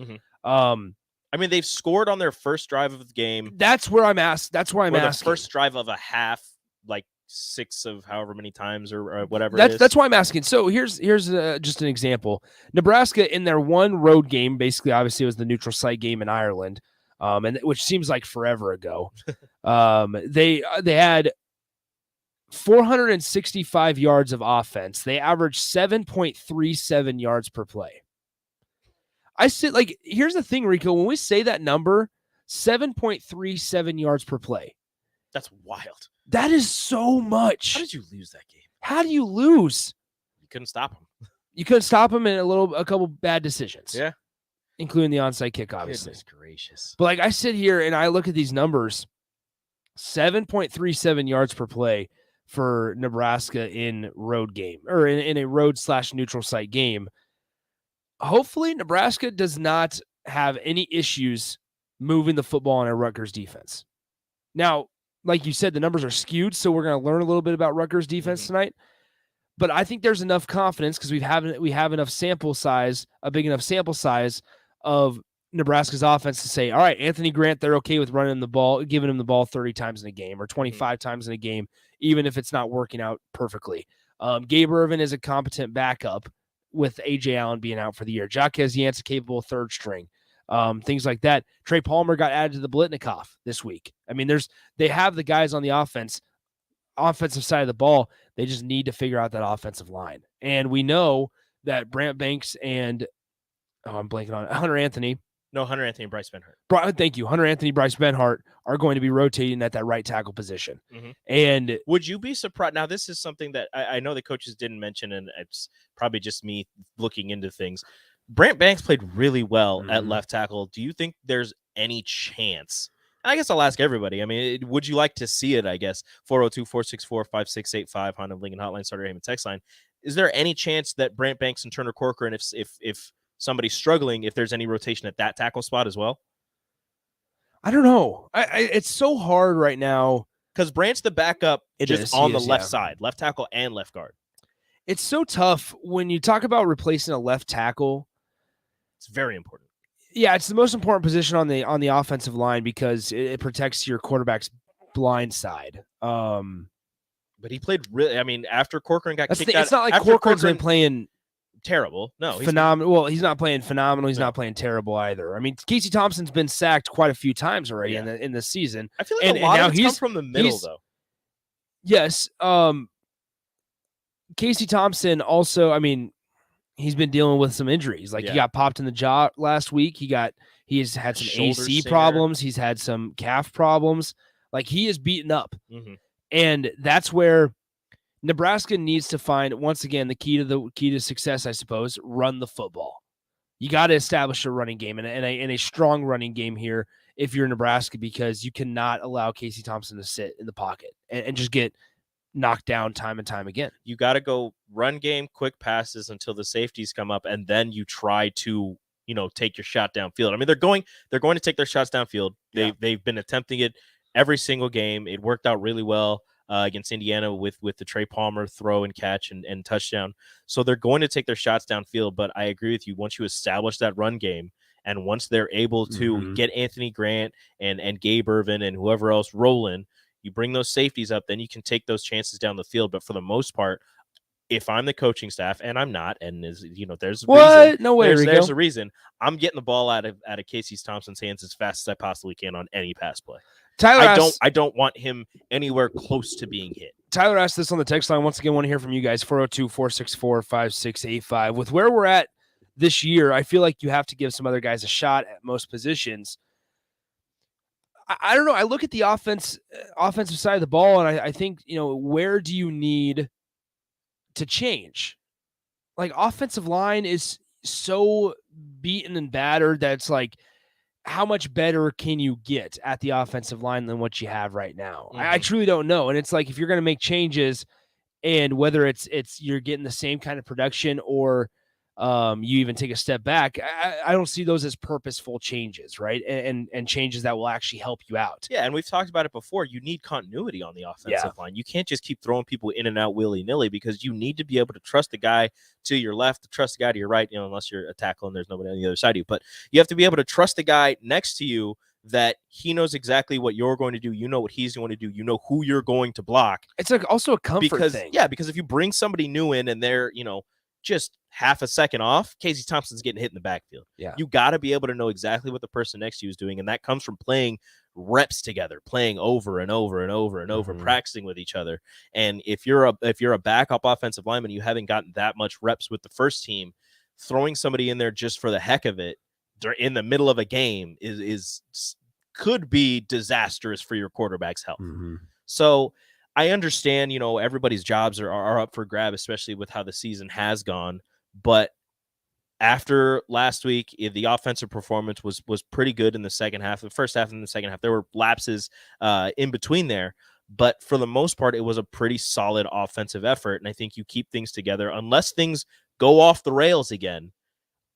I mean, they've scored on their first drive of the game. That's where I'm asking. That's where I'm asking. The first drive of a half, like 6 of however many times or whatever. That's why I'm asking. So here's just an example. Nebraska in their one road game, basically, obviously, it was the neutral site game in Ireland, and which seems like forever ago. They had 465 yards of offense. They averaged 7.37 yards per play. Here's the thing, Rico, when we say that number, 7.37 yards per play. That's wild. That is so much. How did you lose that game? How do you lose? You couldn't stop them. You couldn't stop them in a couple bad decisions. Yeah. Including the onside kick, obviously. Goodness gracious. But I sit here and I look at these numbers, 7.37 yards per play for Nebraska in road game or in a road/neutral site game. Hopefully, Nebraska does not have any issues moving the football on a Rutgers defense. Now, like you said, the numbers are skewed, so we're going to learn a little bit about Rutgers defense tonight. But I think there's enough confidence because we have enough sample size, a big enough sample size of Nebraska's offense to say, all right, Anthony Grant, they're okay with running the ball, giving him the ball 30 times in a game or 25 times in a game, even if it's not working out perfectly. Gabe Ervin is a competent backup, with A.J. Allen being out for the year. Jaquez Yance, a capable third string. Things like that. Trey Palmer got added to the Blitnikoff this week. I mean, they have the guys on the offensive side of the ball. They just need to figure out that offensive line. And we know that Brant Banks and I'm blanking on it, Hunter Anthony and Bryce Benhart. Thank you. Hunter Anthony, Bryce Benhart are going to be rotating at that right tackle position. And would you be surprised? Now, this is something that I know the coaches didn't mention, and it's probably just me looking into things. Brant Banks played really well at left tackle. Do you think there's any chance? And I guess I'll ask everybody. I mean, would you like to see it, I guess? 402-464-5685, Honda Lincoln Hotline, Starter Heyman text line. is there any chance that Brant Banks and Turner Corcoran, if somebody's struggling, if there's any rotation at that tackle spot as well? I don't know. It's so hard right now because Brant's the backup on the left yeah. side, left tackle and left guard. It's so tough when you talk about replacing a left tackle. It's very important. Yeah, it's the most important position on the offensive line because it protects your quarterback's blind side. But he played really. I mean, after Corcoran got kicked out, it's not like Corcoran's been playing terrible. No, phenomenal. Well, he's not playing phenomenal. He's not playing terrible either. I mean, Casey Thompson's been sacked quite a few times already in the season. I feel like a lot of it's come from the middle, though. Yes. Casey Thompson also, I mean, he's been dealing with some injuries. Like he got popped in the jaw last week. He's had some AC problems. He's had some calf problems. Like he is beaten up. Mm-hmm. And that's where Nebraska needs to find, once again, the key to success, I suppose, run the football. You got to establish a running game and a strong running game here if you're Nebraska, because you cannot allow Casey Thompson to sit in the pocket and just get knocked down time and time again. You got to go run game, quick passes until the safeties come up, and then you try to, take your shot downfield. I mean, they're going to take their shots downfield. They've been attempting it every single game. It worked out really well against Indiana with the Trey Palmer throw and catch and touchdown. So they're going to take their shots downfield, but I agree with you. Once you establish that run game, and once they're able to get Anthony Grant and Gabe Irvin and whoever else rolling, you bring those safeties up, then you can take those chances down the field. But for the most part, if I'm the coaching staff, and I'm not, and there's a reason. No way, there's a reason. I'm getting the ball out of Casey Thompson's hands as fast as I possibly can on any pass play. Tyler, I don't want him anywhere close to being hit. Tyler asked this on the text line. Once again, want to hear from you guys. 402-464-5685. With where we're at this year, I feel like you have to give some other guys a shot at most positions. I don't know. I look at the offensive side of the ball, and I think, where do you need to change? Like, offensive line is so beaten and battered that it's like, how much better can you get at the offensive line than what you have right now? I truly don't know. And it's like, if you're going to make changes, and whether it's you're getting the same kind of production or you even take a step back, I don't see those as purposeful changes, right? And changes that will actually help you out. Yeah, and we've talked about it before. You need continuity on the offensive line. You can't just keep throwing people in and out willy-nilly, because you need to be able to trust the guy to your left, to trust the guy to your right, unless you're a tackle and there's nobody on the other side of you. But you have to be able to trust the guy next to you, that he knows exactly what you're going to do. You know what he's going to do. You know who you're going to block. It's like also a comfort thing. Yeah, because if you bring somebody new in and they're, just half a second off, Casey Thompson's getting hit in the backfield. Yeah. You got to be able to know exactly what the person next to you is doing. And that comes from playing reps together, playing over and over and over and over, practicing with each other. And if you're a backup offensive lineman, you haven't gotten that much reps with the first team, throwing somebody in there just for the heck of it in the middle of a game could be disastrous for your quarterback's health. So I understand, everybody's jobs are up for grab, especially with how the season has gone. But after last week, the offensive performance was pretty good in the second half. The first half and the second half, there were lapses in between there. But for the most part, it was a pretty solid offensive effort. And I think you keep things together unless things go off the rails again.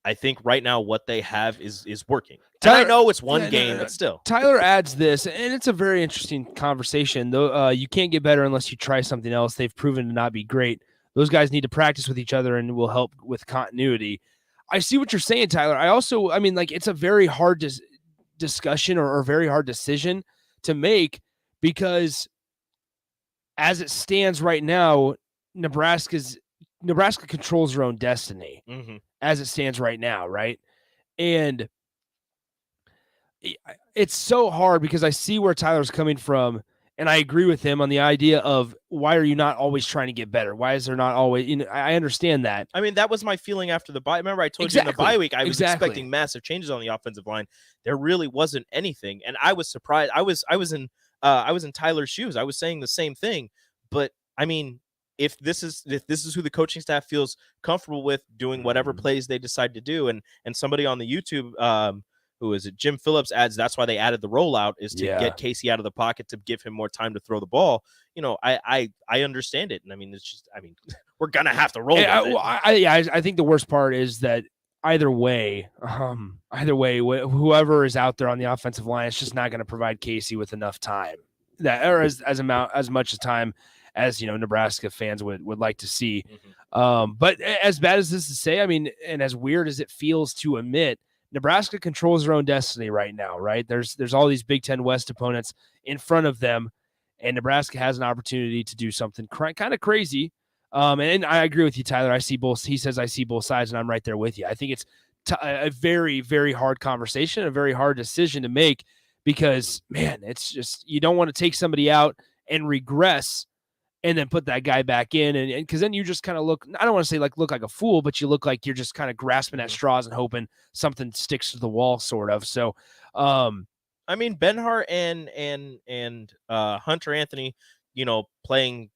I think right now what they have is working. Tyler, and I know it's one game, but still. Tyler adds this, and it's a very interesting conversation. Though you can't get better unless you try something else. They've proven to not be great. Those guys need to practice with each other and will help with continuity. I see what you're saying, Tyler. It's a very hard discussion or very hard decision to make, because as it stands right now, Nebraska controls their own destiny as it stands right now, right? And it's so hard, because I see where Tyler's coming from, and I agree with him on the idea of, why are you not always trying to get better? Why is there not always, I understand that. I mean, that was my feeling after the bye. Remember I told you in the bye week, I was expecting massive changes on the offensive line. There really wasn't anything. And I was surprised. I was in Tyler's shoes. I was saying the same thing, but I mean, if this is who the coaching staff feels comfortable with doing whatever plays they decide to do, and somebody on the YouTube, who is it, Jim Phillips, adds that's why they added the rollout, is to get Casey out of the pocket to give him more time to throw the ball. I understand it, and it's just we're gonna have to roll. I think the worst part is that either way, whoever is out there on the offensive line, it's just not going to provide Casey with enough time or as much time as Nebraska fans would like to see. But as bad as this is to say, I mean, and as weird as it feels to admit, Nebraska controls their own destiny right now, right? There's all these Big Ten West opponents in front of them, and Nebraska has an opportunity to do something kind of crazy. And I agree with you, Tyler. I see both. He says I see both sides, and I'm right there with you. I think it's a very, very hard conversation, a very hard decision to make because, man, it's just you don't want to take somebody out and regress and then put that guy back in. And because then you just kind of look, I don't want to say look like a fool, but you look like you're just kind of grasping at straws and hoping something sticks to the wall, sort of. So, I mean, Benhart and Hunter Anthony, playing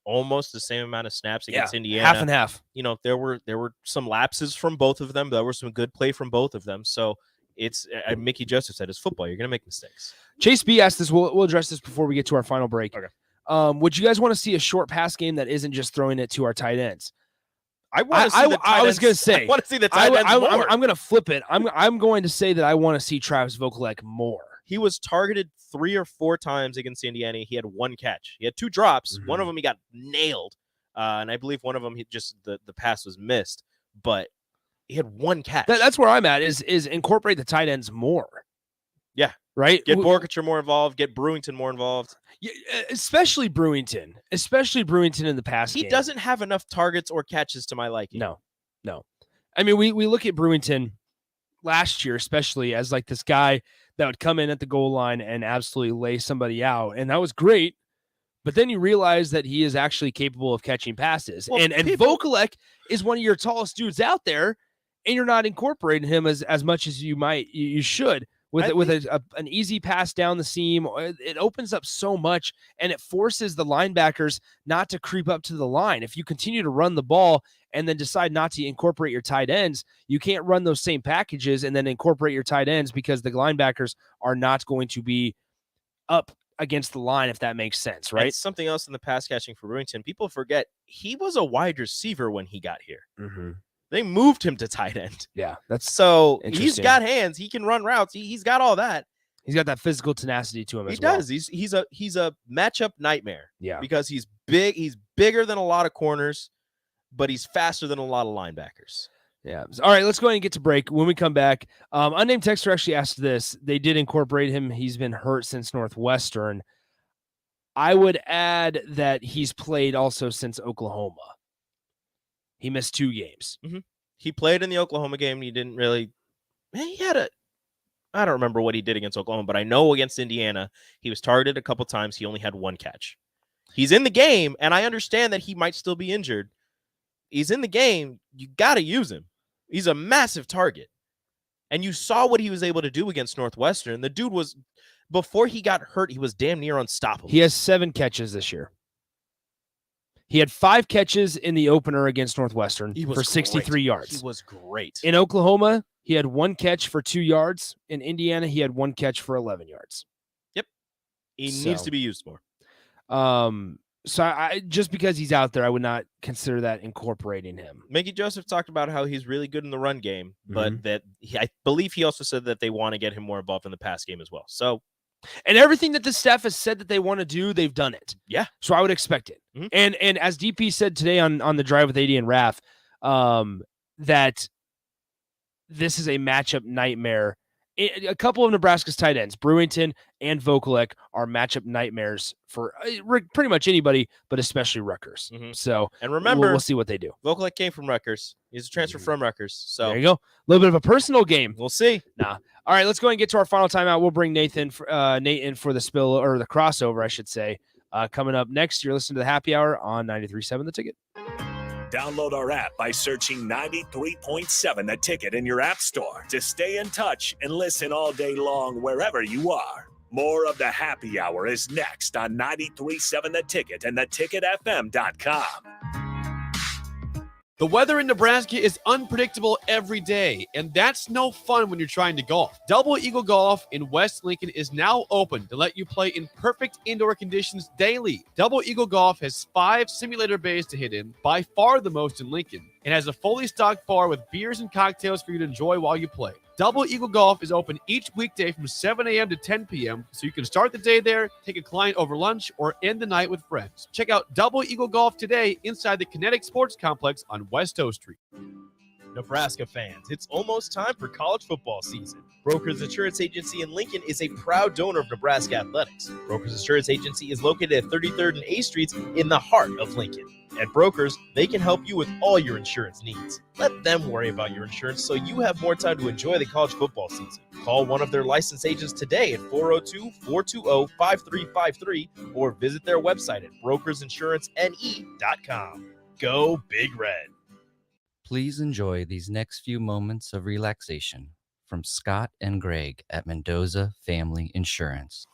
almost the same amount of snaps against Indiana. Half and half. There were some lapses from both of them. There were some good play from both of them. So it's Mickey Joseph said, it's football. You're going to make mistakes. Chase B asked this. We'll address this before we get to our final break. Okay. Would you guys want to see a short pass game that isn't just throwing it to our tight ends? I want to see the tight ends. I was going to say. I want to see the tight ends more. I'm going to flip it. I'm going to say that I want to see Travis Vokalek more. He was targeted 3 or 4 times against Indiana. He had 1 catch. He had 2 drops. One of them he got nailed. And I believe one of them, the pass was missed. But he had 1 catch. That's where I'm at, is incorporate the tight ends more. Yeah. Right? Get Borkacher more involved. Get Brewington more involved. Yeah, especially Brewington in the pass game. He doesn't have enough targets or catches to my liking. No. I mean, we look at Brewington last year, especially as like this guy that would come in at the goal line and absolutely lay somebody out. And that was great. But then you realize that he is actually capable of catching passes. Well, and Vokalek is one of your tallest dudes out there, and you're not incorporating him as much as you should. With an easy pass down the seam, it opens up so much, and it forces the linebackers not to creep up to the line. If you continue to run the ball and then decide not to incorporate your tight ends, you can't run those same packages and then incorporate your tight ends because the linebackers are not going to be up against the line, if that makes sense, right? And something else in the pass catching for Brewington, people forget he was a wide receiver when he got here. Mm-hmm. They moved him to tight end. Yeah, that's so he's got hands. He can run routes. He's got all that. He's got that physical tenacity to him. He does. He's a matchup nightmare. Yeah, because he's big. He's bigger than a lot of corners, but he's faster than a lot of linebackers. Yeah. All right, let's go ahead and get to break. When we come back, unnamed texter actually asked this. They did incorporate him. He's been hurt since Northwestern. I would add that he's played also since Oklahoma. He missed 2 games. Mm-hmm. He played in the Oklahoma game. He didn't really. He had I don't remember what he did against Oklahoma, but I know against Indiana, he was targeted a couple times. He only had 1 catch. He's in the game, and I understand that he might still be injured. He's in the game. You got to use him. He's a massive target. And you saw what he was able to do against Northwestern. The dude was, before he got hurt, he was damn near unstoppable. He has 7 catches this year. He had 5 catches in the opener against Northwestern for 63 yards. He was great. In Oklahoma, he had 1 catch for 2 yards. In Indiana, he had 1 catch for 11 yards. Yep. He needs to be used more. So I just because he's out there, I would not consider that incorporating him. Mickey Joseph talked about how he's really good in the run game, but that I believe he also said that they want to get him more involved in the pass game as well. So, and everything that the staff has said that they want to do, they've done it. Yeah. So I would expect it. Mm-hmm. And as DP said today on the drive with AD and Raf, that this is a matchup nightmare. A couple of Nebraska's tight ends, Brewington and Vokalek, are matchup nightmares for pretty much anybody, but especially Rutgers. Mm-hmm. So, and remember, we'll see what they do. Vokalek came from Rutgers. He's a transfer from Rutgers. So there you go. A little bit of a personal game. We'll see. Nah. All right, let's go ahead and get to our final timeout. We'll bring Nate in for the spill, or the crossover, I should say. Coming up next, you're listening to the Happy Hour on 93.7 The Ticket. Download our app by searching 93.7 The Ticket in your app store to stay in touch and listen all day long wherever you are. More of the Happy Hour is next on 93.7 The Ticket and theticketfm.com. The weather in Nebraska is unpredictable every day, and that's no fun when you're trying to golf. Double Eagle Golf in West Lincoln is now open to let you play in perfect indoor conditions daily. Double Eagle Golf has 5 simulator bays to hit in, by far the most in Lincoln, and has a fully stocked bar with beers and cocktails for you to enjoy while you play. Double Eagle Golf is open each weekday from 7 a.m. to 10 p.m., so you can start the day there, take a client over lunch, or end the night with friends. Check out Double Eagle Golf today inside the Kinetic Sports Complex on West O Street. Nebraska fans, it's almost time for college football season. Brokers Insurance Agency in Lincoln is a proud donor of Nebraska athletics. Brokers Insurance Agency is located at 33rd and A Streets in the heart of Lincoln. At Brokers, they can help you with all your insurance needs. Let them worry about your insurance so you have more time to enjoy the college football season. Call one of their licensed agents today at 402-420-5353 or visit their website at brokersinsurancene.com. Go Big Red. Please enjoy these next few moments of relaxation from Scott and Greg at Mendoza Family Insurance.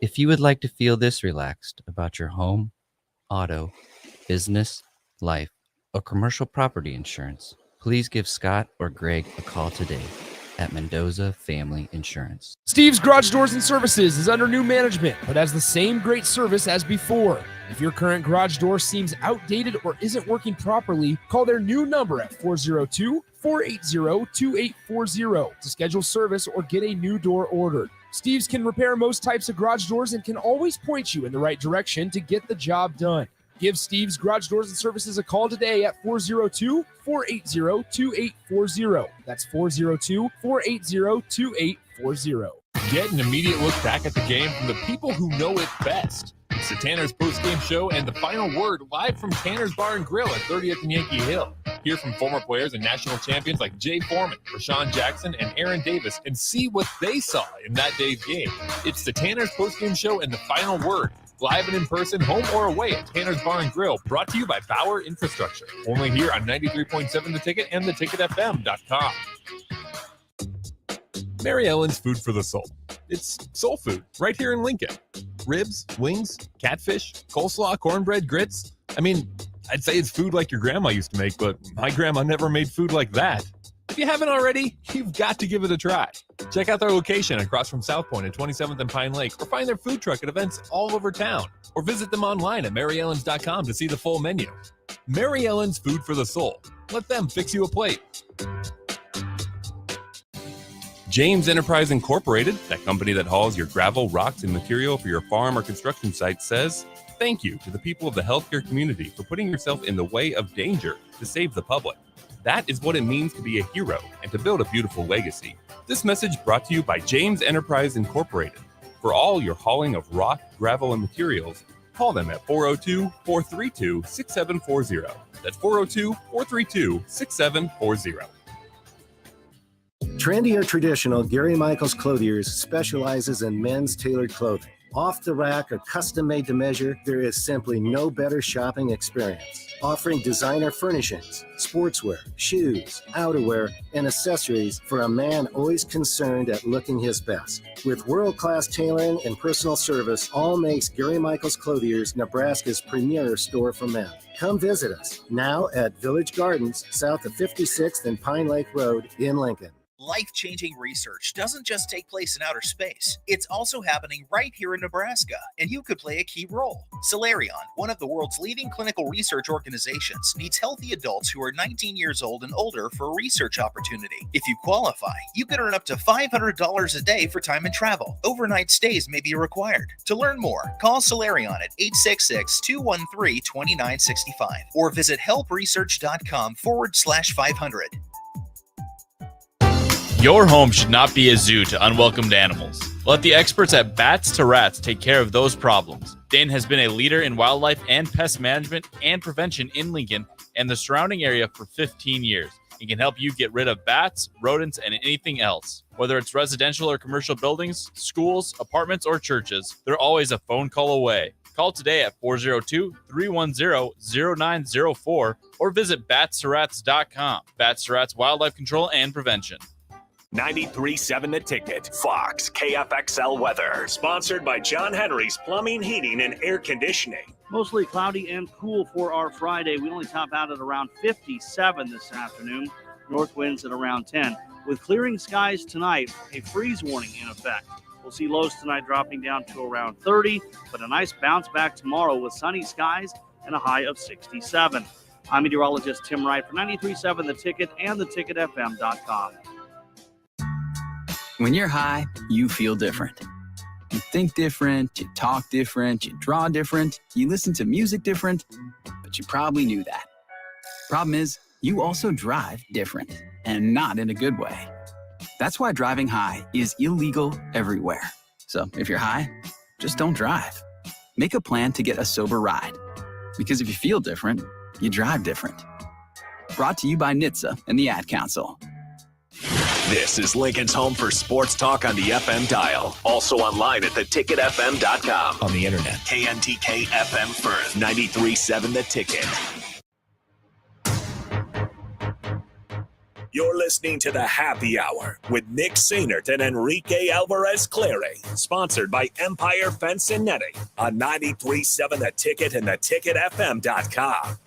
If you would like to feel this relaxed about your home, auto, business, life, or commercial property insurance, please give Scott or Greg a call today at Mendoza Family Insurance. Steve's Garage Doors and Services is under new management, but has the same great service as before. If your current garage door seems outdated or isn't working properly, call their new number at 402-480-2840 to schedule service or get a new door ordered. Steve's can repair most types of garage doors and can always point you in the right direction to get the job done. Give Steve's Garage Doors and Services a call today at 402-480-2840. That's 402-480-2840. Get an immediate look back at the game from the people who know it best. It's the Tanner's post-game show and the final word live from Tanner's Bar and Grill at 30th and Yankee Hill. Hear from former players and national champions like Jay Foreman, Rashawn Jackson, and Aaron Davis and see what they saw in that day's game. It's the Tanner's post-game show and the final word. Live and in person, home or away at Tanner's Bar and Grill, brought to you by Bauer Infrastructure. Only here on 93.7 The Ticket and theticketfm.com. Mary Ellen's Food for the Soul. It's soul food right here in Lincoln. Ribs, wings, catfish, coleslaw, cornbread, grits. I mean, I'd say it's food like your grandma used to make, but my grandma never made food like that. If you haven't already, you've got to give it a try. Check out their location across from South Point at 27th and Pine Lake, or find their food truck at events all over town, or visit them online at maryellens.com to see the full menu. Mary Ellen's Food for the Soul. Let them fix you a plate. James Enterprise Incorporated, that company that hauls your gravel, rocks, and material for your farm or construction site, says thank you to the people of the healthcare community for putting yourself in the way of danger to save the public. That is what it means to be a hero and to build a beautiful legacy. This message brought to you by James Enterprise Incorporated. For all your hauling of rock, gravel, and materials, call them at 402-432-6740. That's 402-432-6740. Trendy or traditional, Gary Michaels Clothiers specializes in men's tailored clothing. Off the rack or custom made to measure, there is simply no better shopping experience. Offering designer furnishings, sportswear, shoes, outerwear, and accessories for a man always concerned at looking his best. With world-class tailoring and personal service, all makes Gary Michaels Clothiers Nebraska's premier store for men. Come visit us now at Village Gardens, south of 56th and Pine Lake Road in Lincoln. Life-changing research doesn't just take place in outer space. It's also happening right here in Nebraska, and you could play a key role. Solarion, one of the world's leading clinical research organizations, needs healthy adults who are 19 years old and older for a research opportunity. If you qualify, you can earn up to $500 a day for time and travel. Overnight stays may be required. To learn more, call Solarion at 866-213-2965 or visit helpresearch.com/500. Your home should not be a zoo to unwelcomed animals. Let the experts at Bats to Rats take care of those problems. Dane has been a leader in wildlife and pest management and prevention in Lincoln and the surrounding area for 15 years and can help you get rid of bats, rodents, and anything else. Whether it's residential or commercial buildings, schools, apartments, or churches, they're always a phone call away. Call today at 402-310-0904 or visit batstoRats.com. Bats to Rats Wildlife Control and Prevention. 93.7 The Ticket. Fox KFXL weather. Sponsored by John Henry's Plumbing, Heating, and Air Conditioning. Mostly cloudy and cool for our Friday. We only top out at around 57 this afternoon. North winds at around 10. With clearing skies tonight, a freeze warning in effect. We'll see lows tonight dropping down to around 30, but a nice bounce back tomorrow with sunny skies and a high of 67. I'm meteorologist Tim Wright for 93.7 The Ticket and theticketfm.com. When you're high, you feel different. You think different, you talk different, you draw different, you listen to music different, but you probably knew that. Problem is, you also drive different, and not in a good way. That's why driving high is illegal everywhere. So if you're high, just don't drive. Make a plan to get a sober ride. Because if you feel different, you drive different. Brought to you by NHTSA and the Ad Council. This is Lincoln's home for sports talk on the FM dial. Also online at theticketfm.com. On the internet. KNTK FM Firth. 93.7 The Ticket. You're listening to the Happy Hour with Nick Sainert and Enrique Alvarez Clary. Sponsored by Empire Fence and Netting on 93.7 The Ticket and theticketfm.com.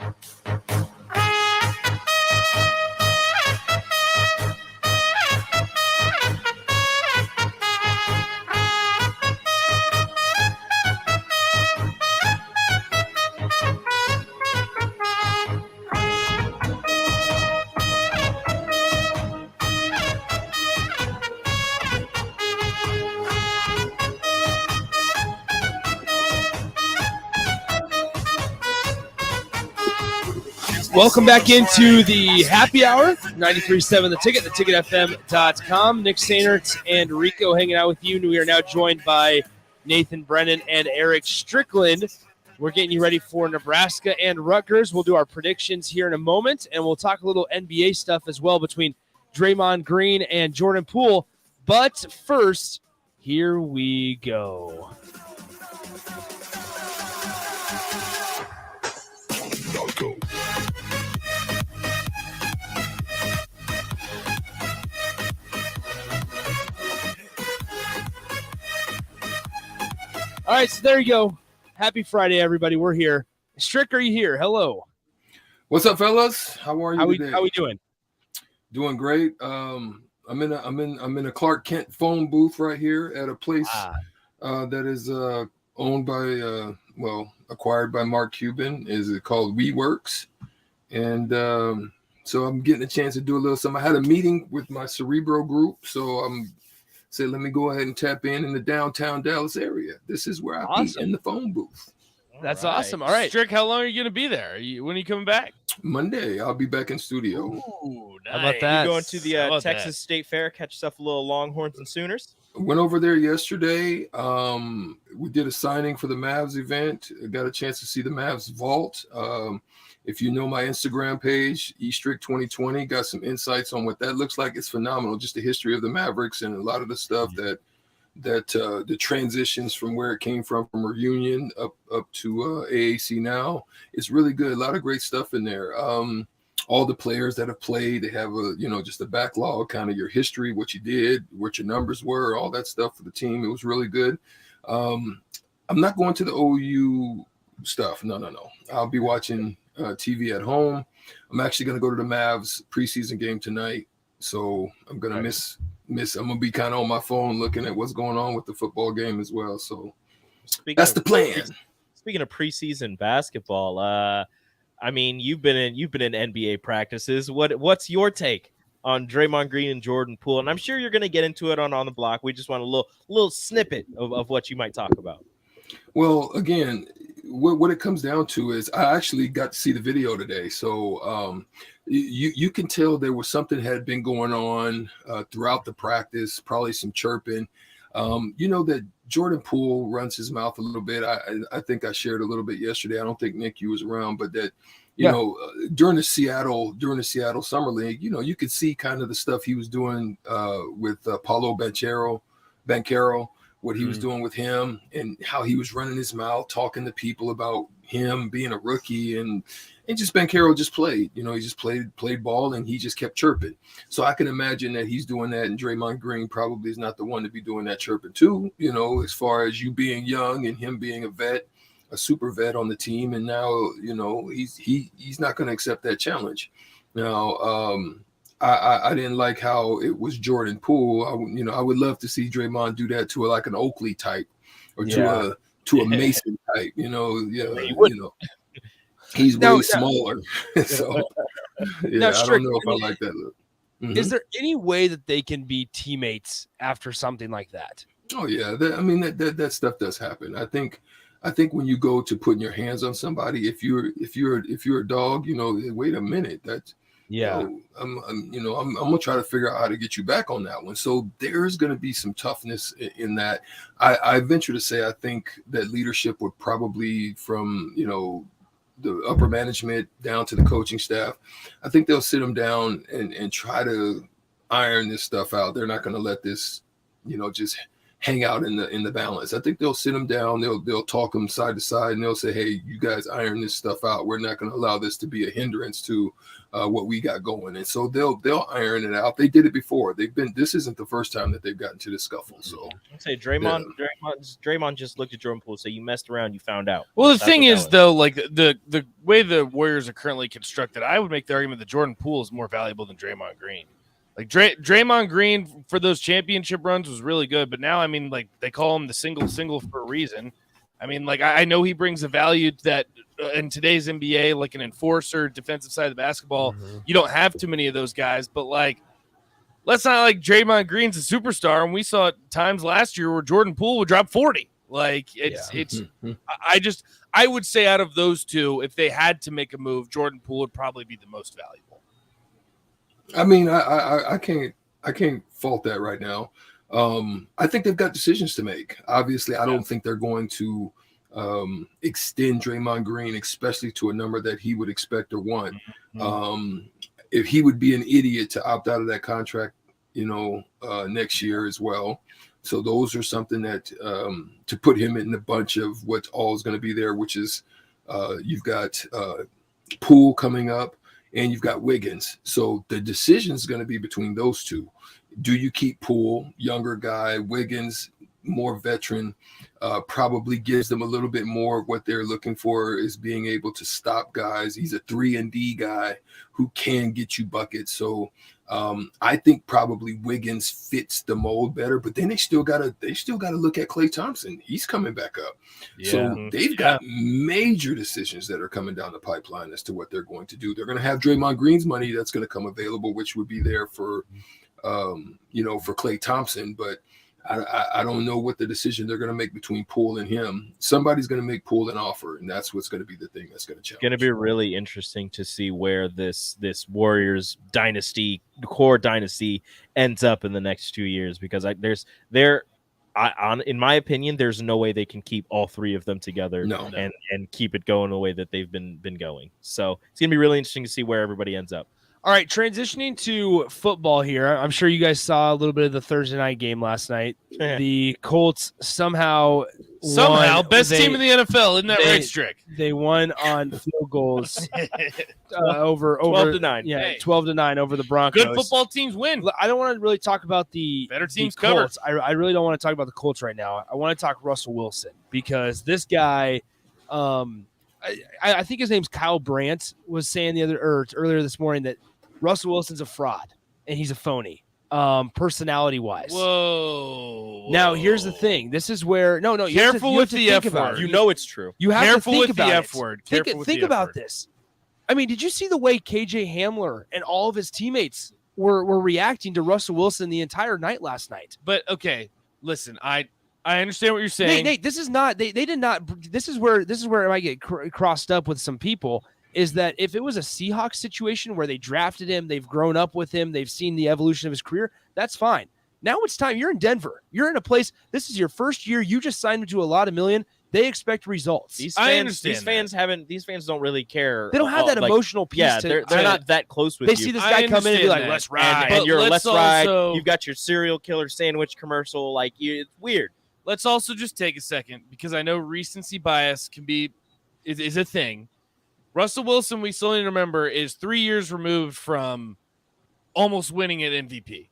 Welcome back into the Happy Hour, 93.7 The Ticket, theticketfm.com. Nick Sainert and Rico hanging out with you. We are now joined by Nathan Brennan and Eric Strickland. We're getting you ready for Nebraska and Rutgers. We'll do our predictions here in a moment, and we'll talk a little NBA stuff as well between Draymond Green and Jordan Poole. But first, here we go. All right, so there you go. Happy Friday, everybody. We're here. Strick, are you here? Hello. What's up, fellas? How are you today? How we doing? Doing great. I'm in a Clark Kent phone booth right here at a place that is owned by acquired by Mark Cuban. Is it called WeWorks? And so I'm getting a chance to do a little something. I had a meeting with my Cerebro group, so I'm said, let me go ahead and tap in the downtown Dallas area. This is where I be in the phone booth. That's awesome. All right. Strick, how long are you going to be there? When are you coming back? Monday. I'll be back in studio. Ooh, nice. How about that? You going to the Texas State Fair, catch yourself a little Longhorns and Sooners? Went over there yesterday. We did a signing for the Mavs event. I got a chance to see the Mavs vault. If you know my Instagram page, estrick2020, got some insights on what that looks like. It's phenomenal. Just the history of the Mavericks and a lot of the stuff that the transitions from where it came from reunion up to AAC now. It's really good. A lot of great stuff in there. All the players that have played, they have just a backlog, kind of your history, what you did, what your numbers were, all that stuff for the team. It was really good. I'm not going to the OU stuff. No. I'll be watching TV at home. I'm actually going to go to the Mavs preseason game tonight. So I'm going to miss. I'm going to be kind of on my phone looking at what's going on with the football game as well. So that's the plan. Speaking of preseason basketball, I mean, you've been in NBA practices. What's your take on Draymond Green and Jordan Poole? And I'm sure you're going to get into it on the block. We just want a little snippet of what you might talk about. Well, again, what it comes down to is I actually got to see the video today. So you can tell there was something had been going on throughout the practice, probably some chirping. That Jordan Poole runs his mouth a little bit. I think I shared a little bit yesterday. I don't think, Nick, you was around, but that, during the Seattle Summer League, you could see kind of the stuff he was doing with Paolo Banchero, what he was doing with him and how he was running his mouth, talking to people about him being a rookie and just Banchero just played. You know, he just played ball and he just kept chirping. So I can imagine that he's doing that, and Draymond Green probably is not the one to be doing that chirping too. You know, as far as you being young and him being a vet, a super vet on the team, and now you know he's not going to accept that challenge. Now, I didn't like how it was Jordan Poole. I would love to see Draymond do that to an Oakley type or to a Mason type. You know, he's way smaller. So Now, I don't know if I like that look. Is there any way that they can be teammates after something like that? Oh yeah, that stuff does happen. I think when you go to putting your hands on somebody, if you're a dog, you know, wait a minute, that's I'm gonna try to figure out how to get you back on that one. So there's gonna be some toughness in that. I venture to say I think that leadership would probably, from the upper management down to the coaching staff, I think they'll sit them down and try to iron this stuff out. They're not gonna let this just hang out in the balance. I think they'll sit them down, they'll talk them side to side, and they'll say, hey, you guys iron this stuff out. We're not going to allow this to be a hindrance to what we got going. And so they'll iron it out. They did it before. This isn't the first time that they've gotten to this scuffle. So I'd say Draymond just looked at Jordan Poole and said, you messed around, you found out. Well, the thing is, though, like the way the Warriors are currently constructed, I would make the argument that Jordan Poole is more valuable than Draymond Green. Like Draymond Green for those championship runs was really good, but now, I mean, like they call him the single for a reason. I mean, like I know he brings a value that in today's NBA, like an enforcer, defensive side of the basketball, you don't have too many of those guys. But like, let's not like Draymond Green's a superstar, and we saw times last year where Jordan Poole would drop 40. Like I would say out of those two, if they had to make a move, Jordan Poole would probably be the most valuable. I mean, I can't fault that right now. I think they've got decisions to make. Obviously, I don't think they're going to extend Draymond Green, especially to a number that he would expect or want. If he would be an idiot to opt out of that contract, next year as well. So those are something that to put him in the bunch of what all is going to be there, which is you've got Poole coming up. And you've got Wiggins. So the decision is going to be between those two. Do you keep Poole, younger guy, Wiggins, more veteran, probably gives them a little bit more of what they're looking for is being able to stop guys. He's a 3-and-D guy who can get you buckets. So I think probably Wiggins fits the mold better, but then they still gotta look at Klay Thompson. He's coming back up. So they've got major decisions that are coming down the pipeline as to what they're going to do. They're going to have Draymond Green's money that's going to come available, which would be there for for Klay Thompson, but I don't know what the decision they're going to make between Poole and him. Somebody's going to make Poole an offer, and that's what's going to be the thing that's going to challenge. It's going to be really interesting to see where this Warriors dynasty, core dynasty, ends up in the next 2 years, because in my opinion, there's no way they can keep all three of them together and keep it going the way that they've been going. So it's going to be really interesting to see where everybody ends up. All right, transitioning to football here. I'm sure you guys saw a little bit of the Thursday night game last night. The Colts somehow won. Best team in the NFL, isn't that right, Strick? They won on field goals over 12-9. Yeah, Hey. 12-9 over the Broncos. Good football teams win. I don't want to really talk about the Better teams the Colts. I really don't want to talk about the Colts right now. I want to talk Russell Wilson, because this guy I think his name's Kyle Brandt, was saying earlier this morning that Russell Wilson's a fraud and he's a phony, personality-wise. Whoa. Now, here's the thing. This is where Careful with the F word. You know it's true. You have Careful to think with the about F word. Think about this. I mean, did you see the way KJ Hamler and all of his teammates were reacting to Russell Wilson the entire night last night? But okay, listen, I understand what you're saying. Nate, this is not. They did not. This is where I might get crossed up with some people. Is that if it was a Seahawks situation where they drafted him, they've grown up with him, they've seen the evolution of his career, that's fine. Now it's time. You're in Denver. You're in a place. This is your first year. You just signed him to a lot of million. They expect results. These fans don't really care. They don't have that emotional piece. Yeah, they're not that close with they you. They see this guy come in and be like, let's ride. And you're let's ride. You've got your serial killer sandwich commercial. Like, it's weird. Let's also just take a second, because I know recency bias can be is a thing. Russell Wilson, we still need to remember, is 3 years removed from almost winning an MVP.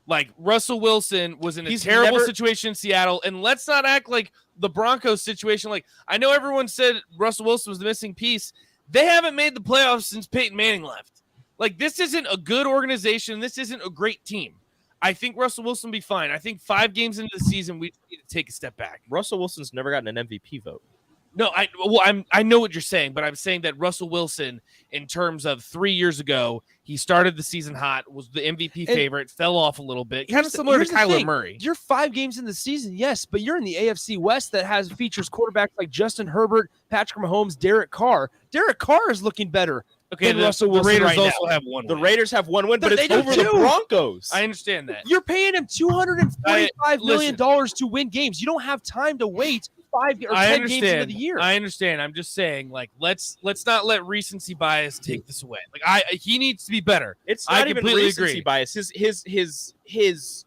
Like, Russell Wilson was in a terrible situation in Seattle, and let's not act like the Broncos situation. Like, I know everyone said Russell Wilson was the missing piece. They haven't made the playoffs since Peyton Manning left. Like, this isn't a good organization. This isn't a great team. I think Russell Wilson will be fine. I think 5 games into the season, we need to take a step back. Russell Wilson's never gotten an MVP vote. No, I know what you're saying, but I'm saying that Russell Wilson, in terms of 3 years ago, he started the season hot, was the MVP favorite, fell off a little bit, kind of similar to Kyler Murray. You're 5 games in the season, yes, but you're in the AFC West that features quarterbacks like Justin Herbert, Patrick Mahomes, Derek Carr. Derek Carr is looking better. Okay, Russell Wilson Raiders right also now. have one. The Raiders have one win, but They it's do over the too. Broncos. I understand that. You're paying him $245 million to win games. You don't have time to wait 5 or 10 games into the year. I understand. I'm just saying, like, let's not let recency bias take this away. Like, he needs to be better. It's not even completely recency agree. bias. His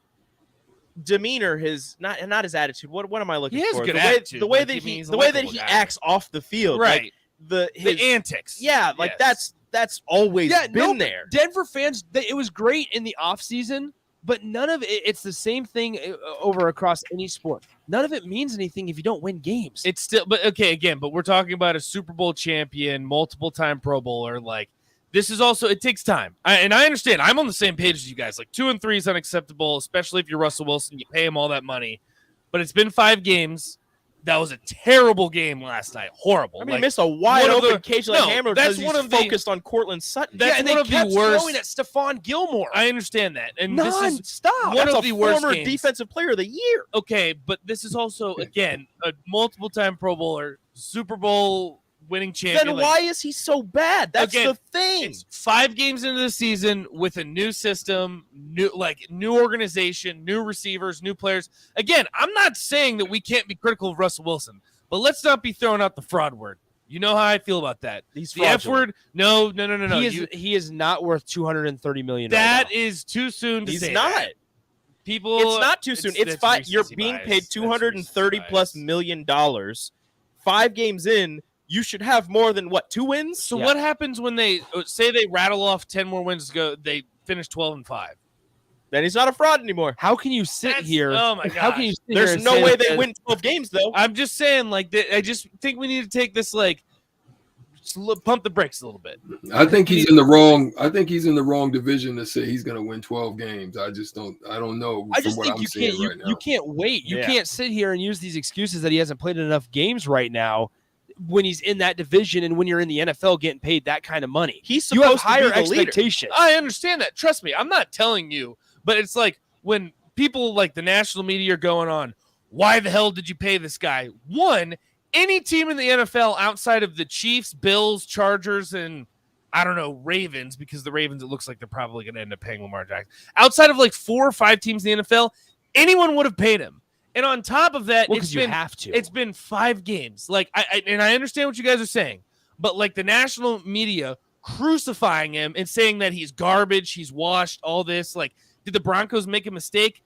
demeanor, not his attitude. What am I looking He has for? good the attitude. way Like, that he's a the way that likable he guy. acts off the field, Right. Like The antics. Yeah, like that's always been there. Denver fans, it was great in the offseason, but none of it, it's the same thing over across any sport. None of it means anything if you don't win games. It's still, but okay, again, but we're talking about a Super Bowl champion, multiple-time Pro Bowler. Like, this is also, it takes time. And I understand. I'm on the same page as you guys. Like, 2 and 3 is unacceptable, especially if you're Russell Wilson. You pay him all that money. But it's been 5 games. That was a terrible game last night. Horrible. I mean, he missed a wide open cage-like hammer because he's focused on Cortland Sutton. That's and one they of kept the worst. throwing at Stephon Gilmore. I understand that. And this is Non-stop. one That's of the a worst former games. defensive player of the year. Okay, but this is also, again, a multiple-time Pro Bowler, Super Bowl winning champion. Then Like, why is he so bad? That's again, the thing. It's 5 games into the season with a new system, new organization, new receivers, new players. Again, I'm not saying that we can't be critical of Russell Wilson, but let's not be throwing out the fraud word. You know how I feel about that. He's the F fraudulent. word. No. He is not worth $230 million. That is too soon to He's say. not. that. People. It's not too soon. It's that's fine. You're recency being bias. paid That's $230+ million. 5 games in, you should have more than 2 wins. So what happens when they say they rattle off 10 more wins to go? They finish 12-5. Then he's not a fraud anymore. How can you sit here? Oh my god! How can you sit There's here and no say way that they win 12 games though. I'm just saying, like, I just think we need to take this, like, pump the brakes a little bit. I think he's in the wrong. I think he's in the wrong division to say he's going to win 12 games. I don't know. I just from what think I'm you seeing can't. right now. You can't wait. You Yeah. can't sit here and use these excuses that he hasn't played enough games right now when he's in that division and when you're in the NFL getting paid that kind of money. He's You have supposed to higher be the leader. expectations. I understand that. Trust me, I'm not telling you, but it's like when people like the national media are going on, why the hell did you pay this guy? One, any team in the NFL outside of the Chiefs, Bills, Chargers, and I don't know, Ravens, because the Ravens, it looks like they're probably going to end up paying Lamar Jackson. Outside of like 4 or 5 teams in the NFL, anyone would have paid him. And on top of that, Well, 'cause you have to. It's been 5 games. Like, I understand what you guys are saying, but like the national media crucifying him and saying that he's garbage, he's washed, all this. Like, did the Broncos make a mistake?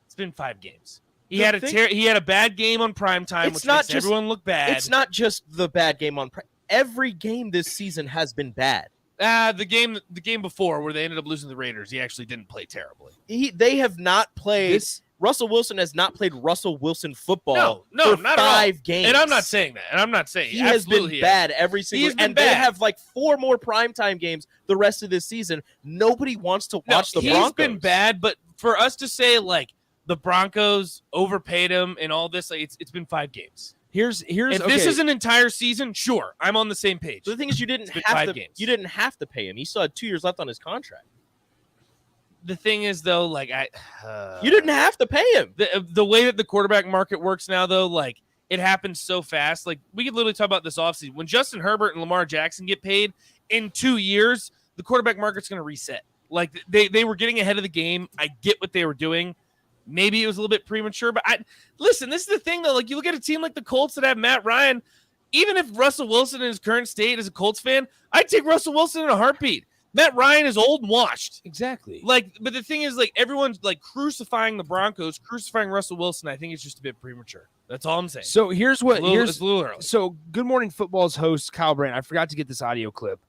It's been 5 games. He had a bad game on primetime, It's which not makes just- everyone look bad. It's not just the bad game on. Every game this season has been bad. The game before where they ended up losing to the Raiders, he actually didn't play terribly. They have not played. Russell Wilson has not played Russell Wilson football. No, for not 5 at all. games. And I'm not saying that. And I'm not saying he has been absolutely bad every single. He's been and bad. they have like 4 more primetime games the rest of this season. Nobody wants to watch the Broncos. He's been bad, but for us to say like the Broncos overpaid him and all this, like it's been 5 games. Here's if this is an entire season, sure, I'm on the same page. So the thing is, you didn't It's been have 5 to. games. You didn't have to pay him. He still had 2 years left on his contract. The thing is, though, like You didn't have to pay him. The way that the quarterback market works now, though, like it happens so fast. Like we could literally talk about this offseason. When Justin Herbert and Lamar Jackson get paid in 2 years, the quarterback market's going to reset. Like they were getting ahead of the game. I get what they were doing. Maybe it was a little bit premature, but listen, this is the thing, though. Like you look at a team like the Colts that have Matt Ryan. Even if Russell Wilson in his current state as a Colts fan, I'd take Russell Wilson in a heartbeat. Matt Ryan is old and washed. Exactly. Like, but the thing is, like, everyone's like crucifying the Broncos, crucifying Russell Wilson. I think it's just a bit premature. That's all I'm saying. So here's what it's a little early. So Good Morning Football's host Kyle Brandt, I forgot to get this audio clip,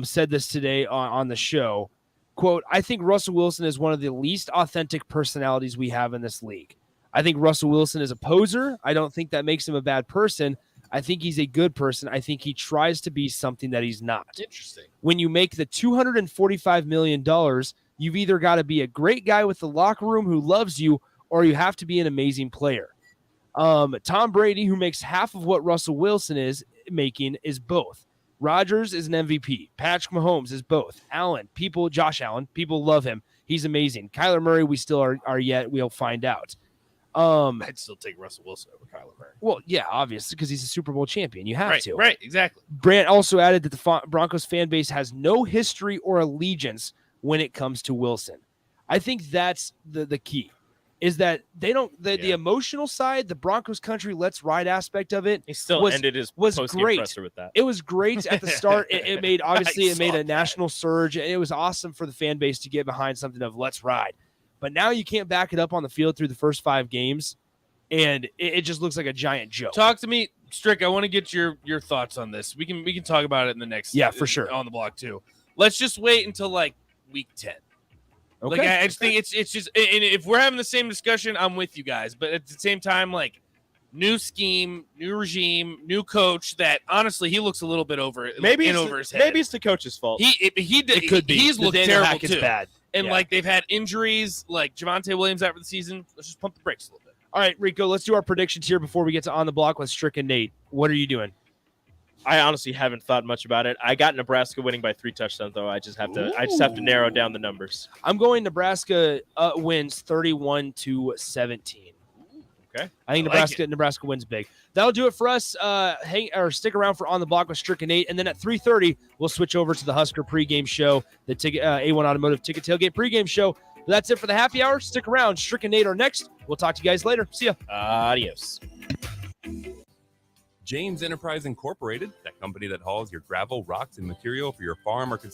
said this today on the show. Quote, I think Russell Wilson is one of the least authentic personalities we have in this league. I think Russell Wilson is a poser. I don't think that makes him a bad person. I think he's a good person. I think he tries to be something that he's not. Interesting. When you make the $245 million, you've either got to be a great guy with the locker room who loves you, or you have to be an amazing player. Tom Brady, who makes half of what Russell Wilson is making, is both. Rodgers is an MVP. Patrick Mahomes is both. Josh Allen, people love him. He's amazing. Kyler Murray, we still are yet. We'll find out. I'd still take Russell Wilson over Kyler Murray. Well, yeah, obviously, because he's a Super Bowl champion. You have to. Right, exactly. Brandt also added that the Broncos fan base has no history or allegiance when it comes to Wilson. I think that's the key, is that they don't the emotional side, the Broncos country let's ride aspect of it. He still ended his was post-game great presser with that. It was great at the start. It made a national surge, and it was awesome for the fan base to get behind something of let's ride. But now you can't back it up on the field through the first 5 games, and it just looks like a giant joke. Talk to me, Strick. I want to get your thoughts on this. We can talk about it in the next for sure on the block too. Let's just wait until like week 10. Okay. Like I just think it's just, and if we're having the same discussion, I'm with you guys. But at the same time, like new scheme, new regime, new coach. That honestly, he looks a little bit over his head. Maybe it's the coach's fault. It could be. He's looked Daniel terrible Hackett's too. bad. And like they've had injuries, like Javonte Williams out for the season. Let's just pump the brakes a little bit. All right, Rico, let's do our predictions here before we get to On the Block with Strick and Nate. What are you doing? I honestly haven't thought much about it. I got Nebraska winning by 3 touchdowns, though. I just have to narrow down the numbers. I'm going Nebraska wins 31-17. Okay. I think Nebraska wins big. That'll do it for us. Stick around for On the Block with Strick and Nate, and then at 3:30 we'll switch over to the Husker pregame show, the A1 Automotive Ticket Tailgate pregame show. But that's it for the happy hour. Stick around. Strick and Nate are next. We'll talk to you guys later. See ya. Adios. James Enterprise Incorporated, that company that hauls your gravel, rocks, and material for your farm or construction